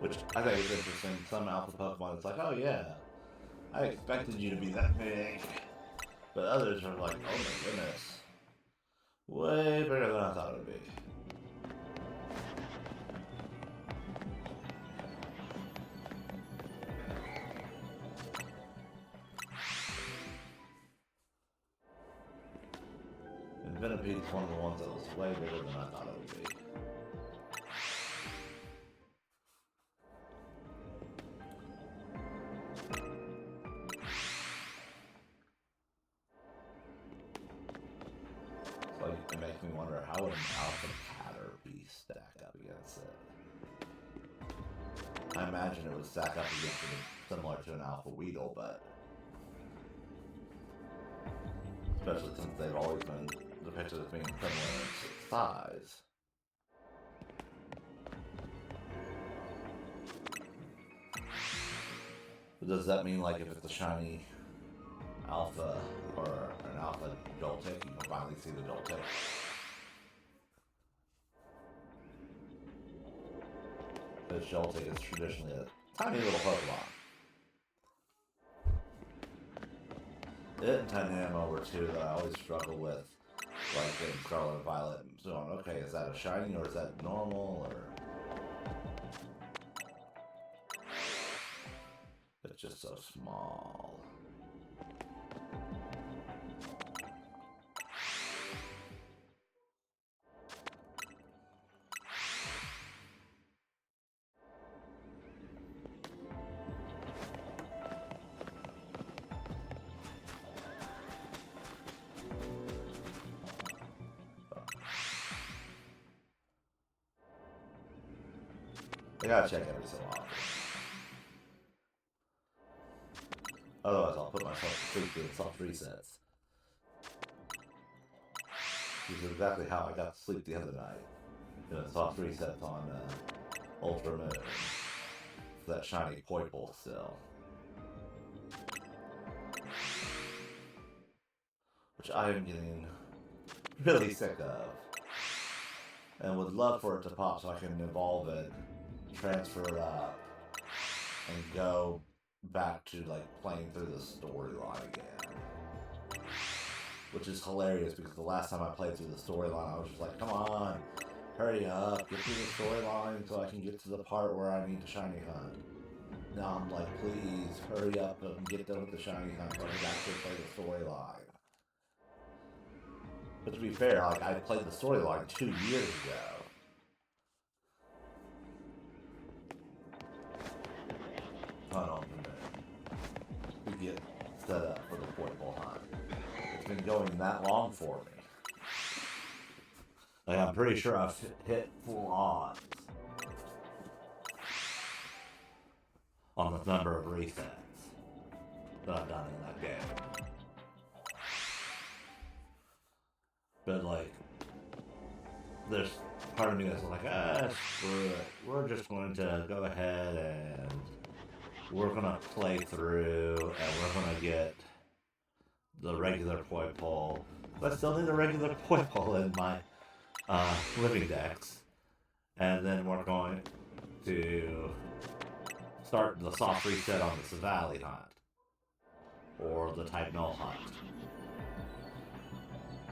Which I think is interesting. Some alpha Pokemon, it's like, oh yeah, I expected you to be that big. But others are like, oh my goodness, way bigger than I thought it would be. And Venopede's one of the ones that was way bigger than I thought it would be. It makes me wonder, how would an Alpha Caterpie stack up against it? I imagine it would stack up against it similar to an Alpha Weedle, but especially since they've always been depicted as being similar in size. But does that mean, like, if it's a shiny Alpha or an Alpha Joltik, you can finally see the Joltik? because Joltik is traditionally a tiny little Pokemon. It and Tynamo were two that I always struggle with, like in Scarlet and Violet. So, okay, is that a shiny or is that normal or? It's just so small. I gotta check every so often. Otherwise, I'll put myself to sleep doing soft resets. This is exactly how I got to sleep the other night. Doing soft resets on Ultra Moon. For that shiny Poipole still. Which I am getting really sick of. And would love for it to pop so I can evolve it, transfer it up, and go back to like playing through the storyline again. Which is hilarious because the last time I played through the storyline I was just like, come on, hurry up, get through the storyline so I can get to the part where I need to shiny hunt. Now I'm like, please hurry up and get done with the shiny hunt so I can actually play the storyline. But to be fair, like I played the storyline 2 years ago. Hunt on the moon. To get set up for the Poipole hunt. It's been going that long for me. Like, I'm pretty sure I've hit full on the number of resets that I've done in that game. But like, there's part of me that's like, we're just going to go ahead and we're gonna play through and we're gonna get the regular Poipole. But I still need the regular Poipole in my living decks. And then we're going to start the soft reset on the Savali hunt. Or the Type Null hunt.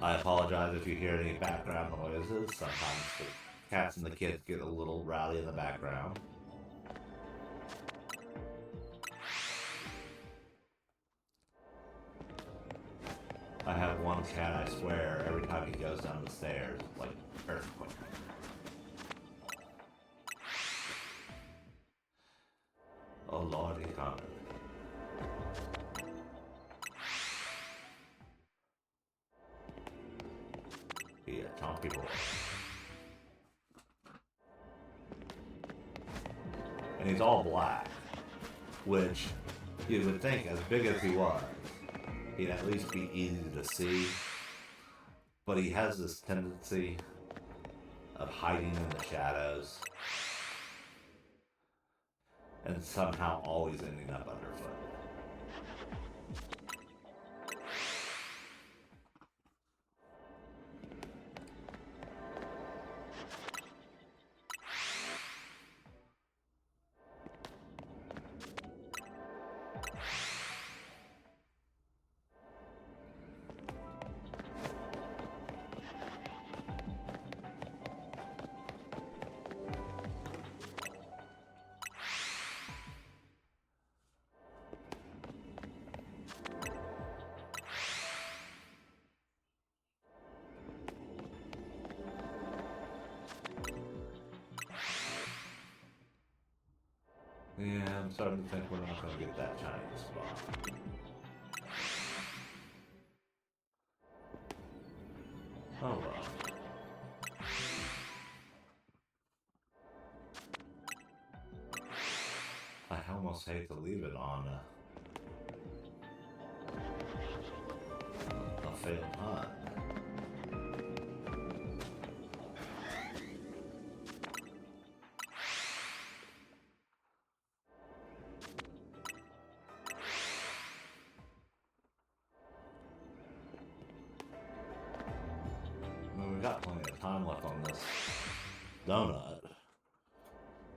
I apologize if you hear any background noises. Sometimes the cats and the kids get a little rowdy in the background. I have one cat, I swear, every time he goes down the stairs, it's like earthquake. Oh lordy, Connor. Yeah, chunky boy. And he's all black, which you would think, as big as he was, he'd at least be easy to see. But he has this tendency of hiding in the shadows and somehow always ending up underfoot. Yeah, I'm starting to think we're not going to get that Chinese spot. Oh well. I almost hate to leave it on a failed hunt. I mean, we've got plenty of time left on this donut.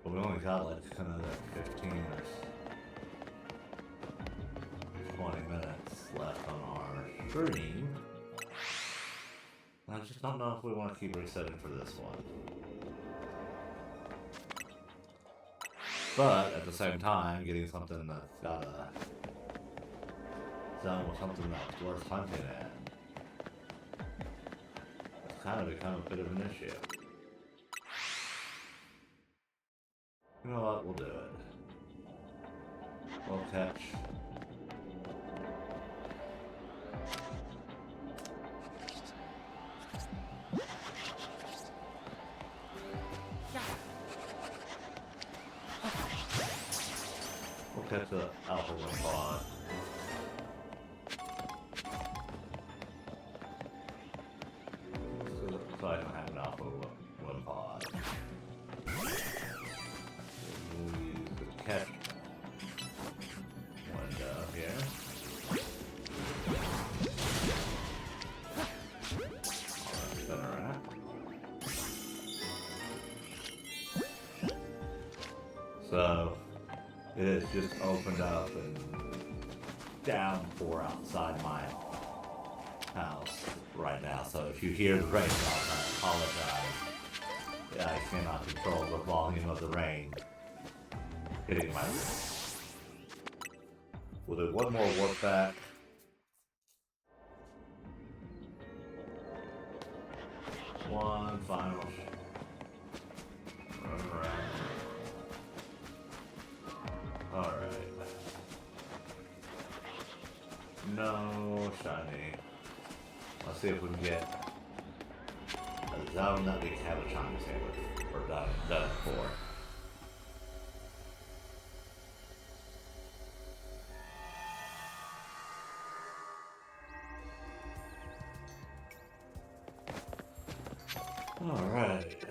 But we only got like another 15 or 20 minutes left on our stream. I just don't know if we want to keep resetting for this one. But at the same time, getting something that's got a zone with something that's worth hunting in, it's kind of become a bit of an issue. You know what? We'll do it. We'll catch. We'll catch the alpha one pod. So I don't have an alpha one pod. We'll use the catch window here. So it has just opened up and downpour outside my house right now. So if you hear the rain, I apologize. I cannot control the volume of the rain hitting my roof. We'll do one more warp back. One final run around. Alright. No shiny. Let's see if we can get a zone that we can have a shiny sandwich. We're done for. Alright.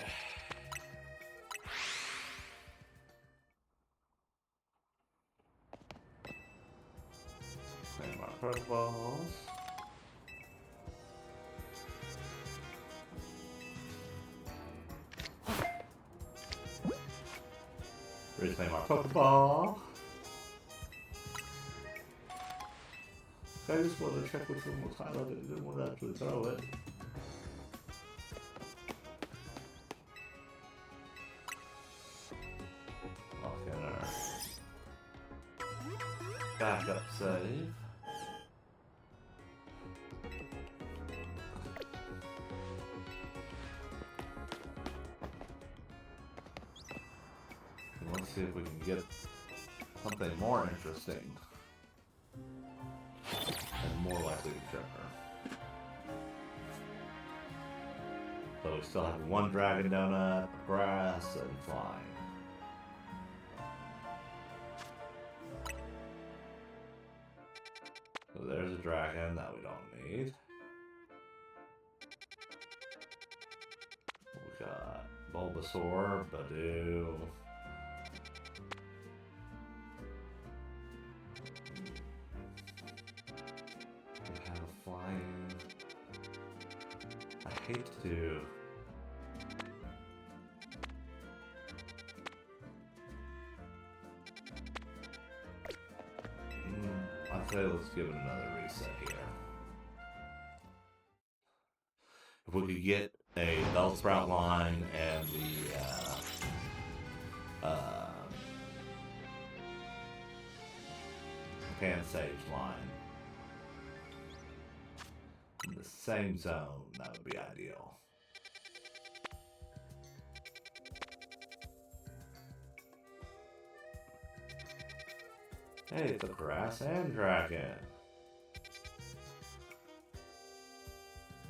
Claim our protocols. Reclaim our Pokeball. I just wanted to check which one was highlighted. I didn't want to actually throw it. Lock in our backup save. Let's see if we can get something more interesting and more likely to trigger. So we still have one Dragon Donut, grass, and flying. So there's a dragon that we don't need. We got Bulbasaur, Badoo. I hate to I'd say let's give it another reset here. If we could get a Bellsprout line and the Pansage line in the same zone, that would be ideal. Hey, it's a grass and dragon.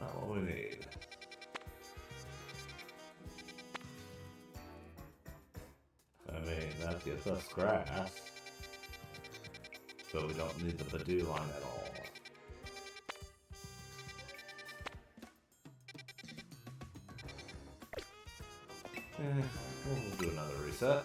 Not what we need. I mean, that gets us grass. So we don't need the Badoo line at all. We'll do another reset.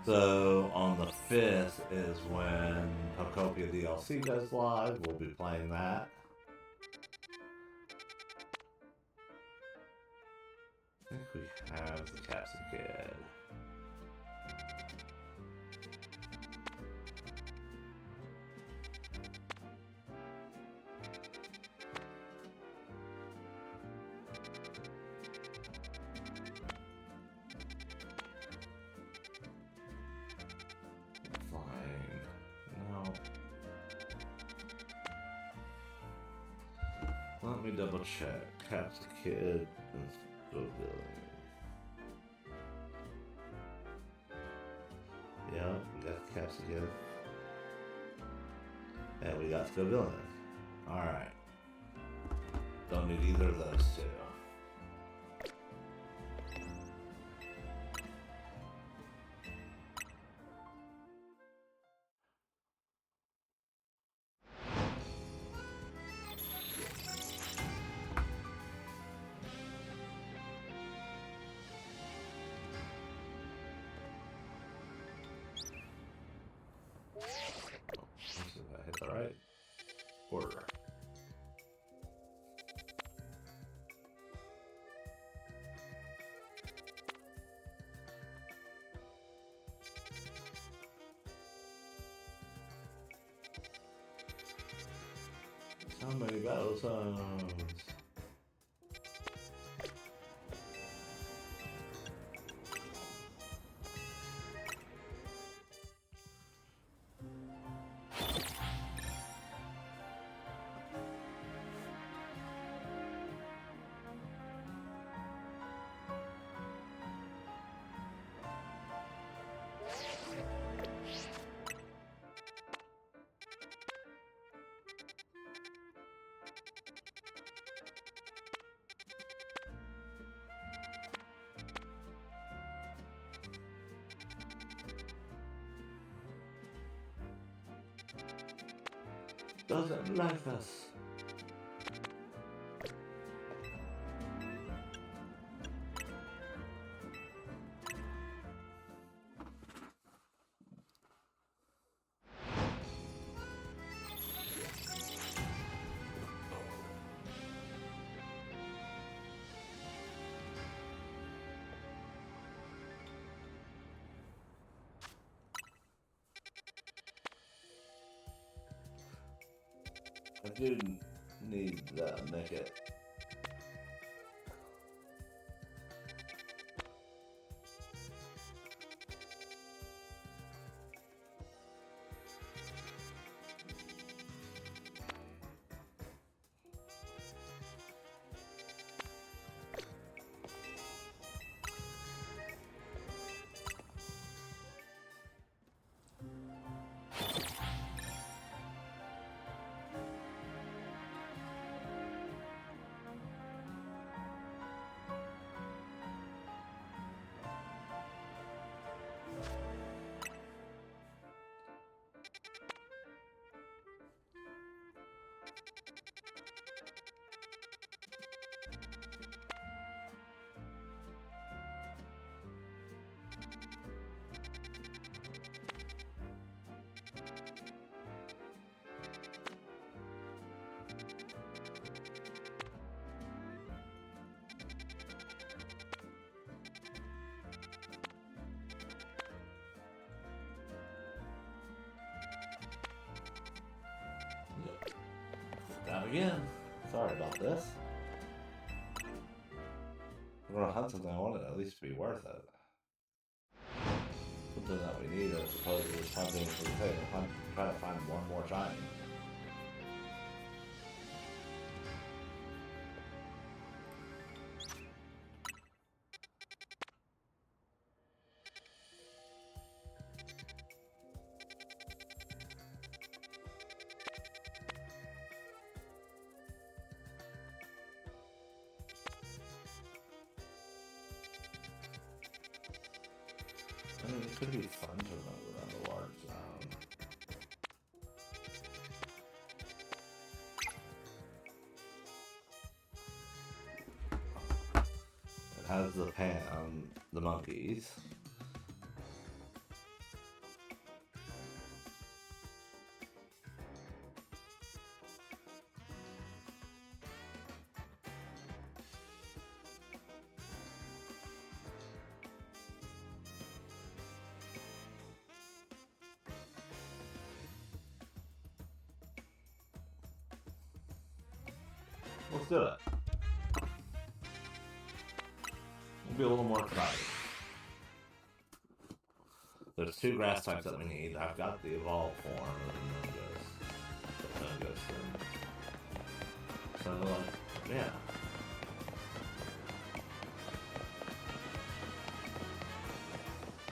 So on the 5th is when Pokopia DLC goes live. We'll be playing that. I think we have the Captain Kid. Fine. No. Let me double check. Captain Kid is Pavilion. Yeah, we got the Captain Kid. And we got Pavilion. Alright. Don't need either of those two. Let's see if I hit the right order. So many battle zones. Doesn't like us. I do need that make it. Down again. Sorry about this. We're gonna hunt something I want it at least to be worth it. Something that we need as opposed to just hunting for the sake of hunting, try to find one more shiny. I mean, it could be fun to run around a large zone. It has the monkeys. Let's do it. We'll be a little more excited. There's 2 grass types that we need. I've got the evolved form of the Mungus. So, yeah.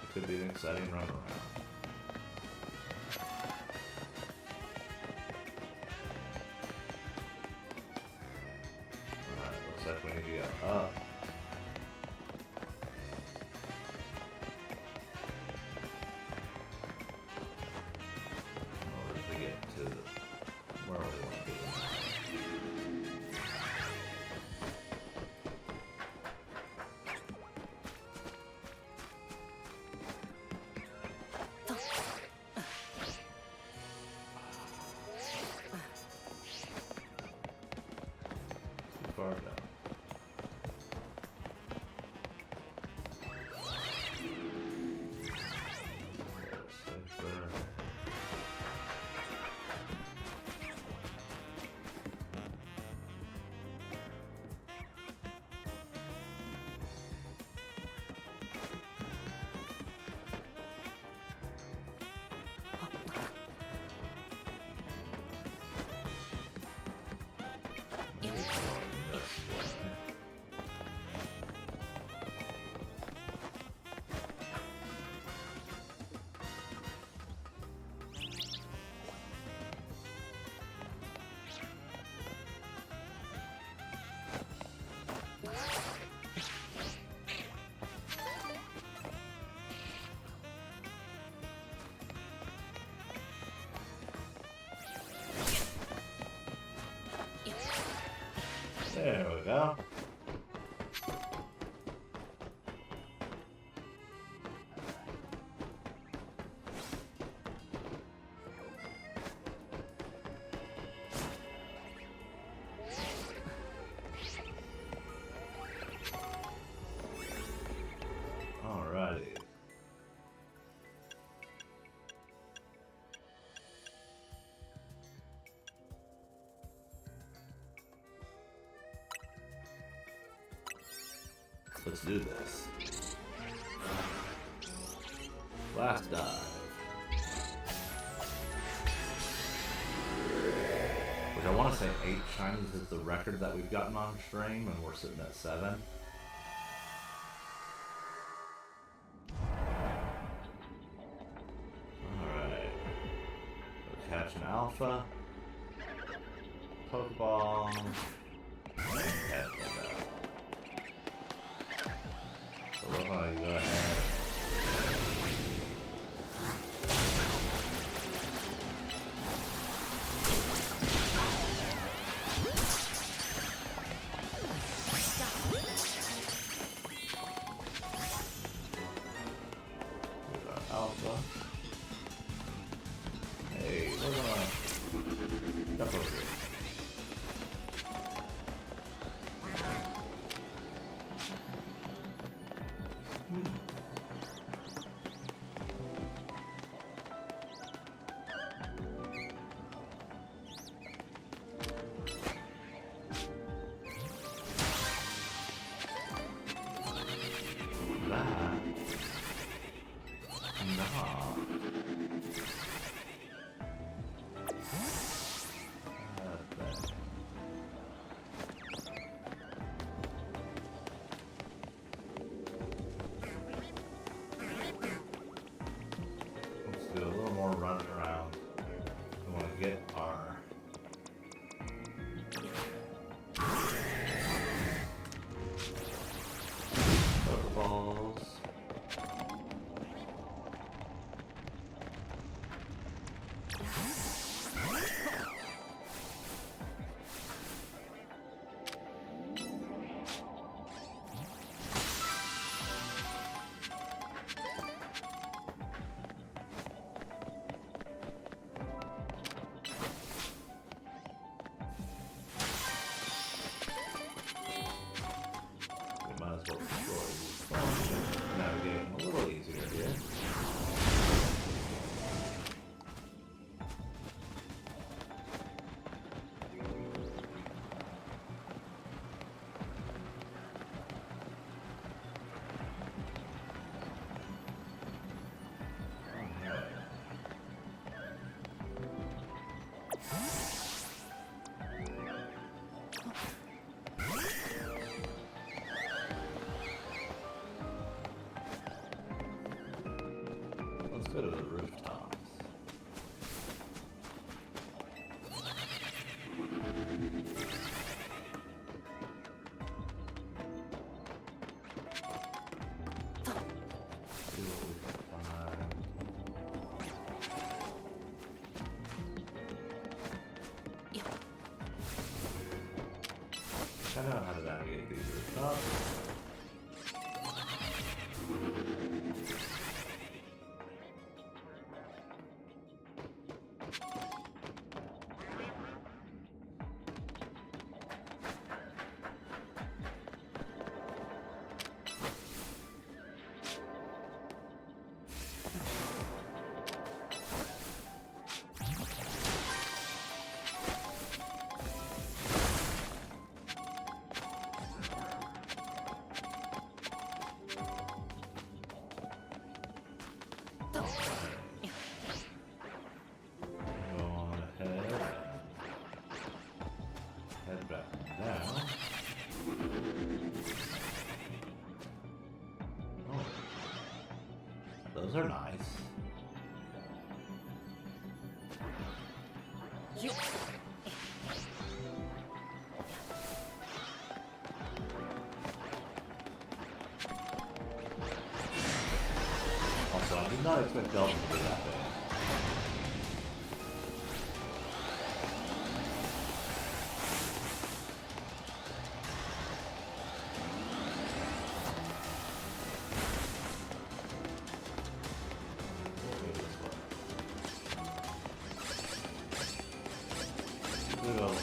It could be an exciting run around. Alright, looks like we need to go up. Far down. There we go. Alrighty. Let's do this. Last dive. Which I want to say 8 shinies is the record that we've gotten on stream, and we're sitting at 7. Alright. We'll catch an alpha. Pokeball. And head like that. So we're going to go ahead. Alpha. Hey, we're gonna jump over here. Do a little more running around. We want to get our Pokeballs. go to the rooftops. See what we can find. I know how to navigate these rooftops. Go on ahead. Head back down. Oh. Those are nice. Also, I did not expect Delta to be that big. Good old boy.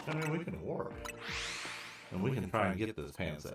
I mean, we can work. And we can try and get this Pan Sage.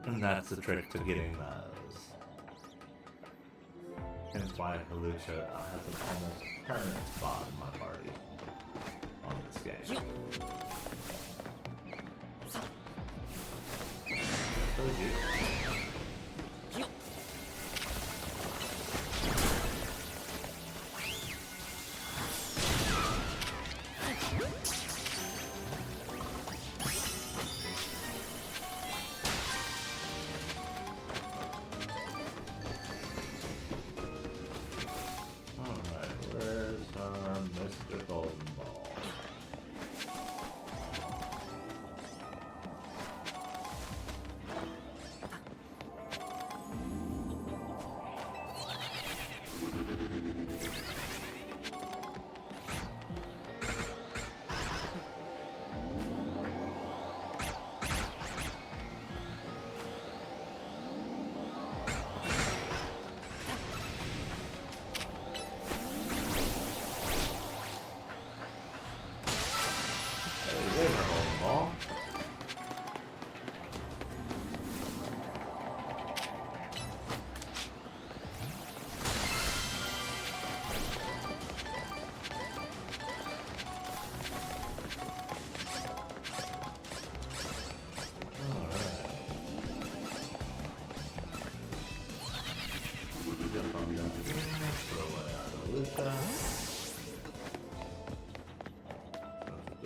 And that's the trick to getting those. Hence why Hawlucha has an almost permanent spot in my party on this game. So you. Mr. Golden Ball.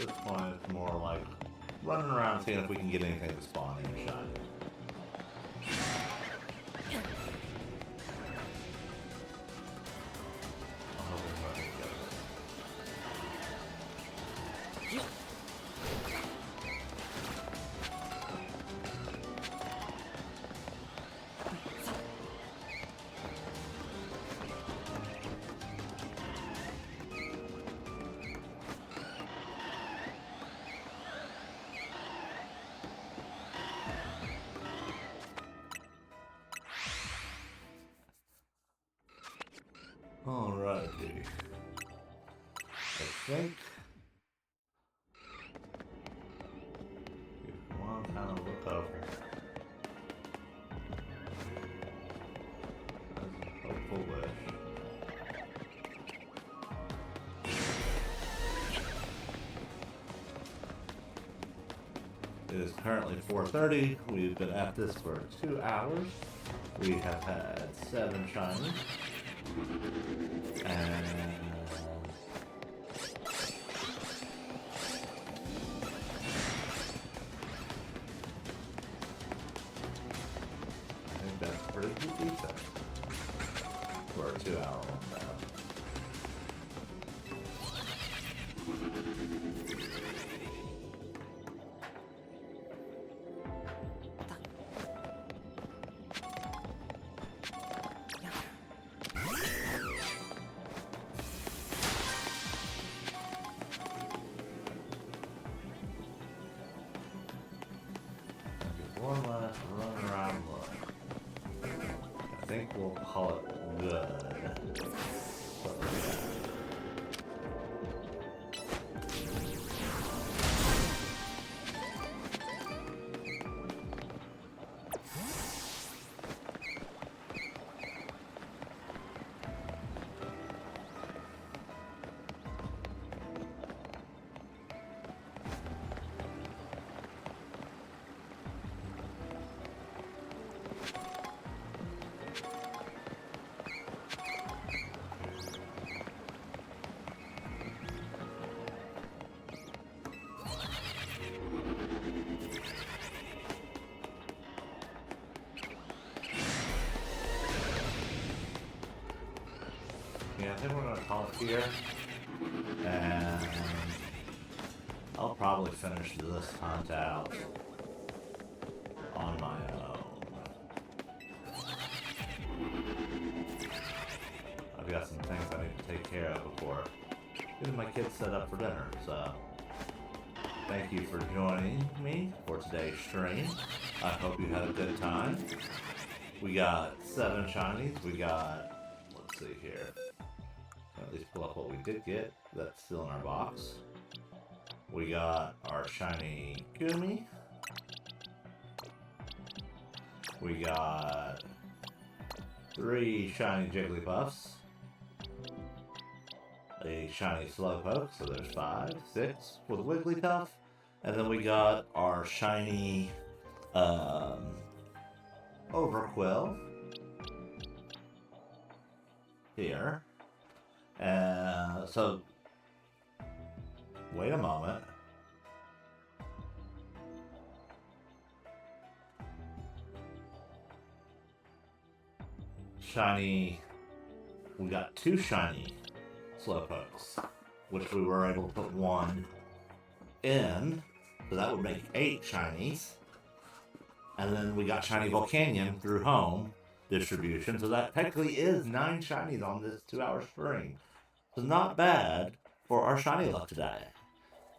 this point, it's more like running around seeing if we can get anything to spawn in shiny. Alrighty. I think if one kind of look over. That's a hopeful wish. It is currently 4:30. We've been at this for 2 hours. We have had 7 shinies. And I think that's pretty decent for a 2 hour one now. One last run around look. I think we'll call it good. So, yeah. Yeah, I think we're gonna call it here, and I'll probably finish this hunt out on my own. I've got some things I need to take care of before getting my kids set up for dinner, so thank you for joining me for today's stream. I hope you had a good time. We got 7 shinies, we got, let's see here. At least pull up what we did get. That's still in our box. We got our shiny Kumi. We got 3 shiny Jigglypuffs. A shiny Slowpoke, so there's 5, 6 with Wigglytuff. And then we got our shiny Overquill here. So, wait a moment. Shiny, we got 2 shiny Slowpokes, which we were able to put 1 in, so that would make 8 shinies. And then we got shiny Volcanion through home distribution, so that technically is 9 shinies on this 2-hour stream. So not bad for our shiny luck today.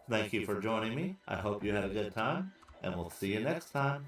Thank you for joining me. I hope you had a good time, and we'll see you next time.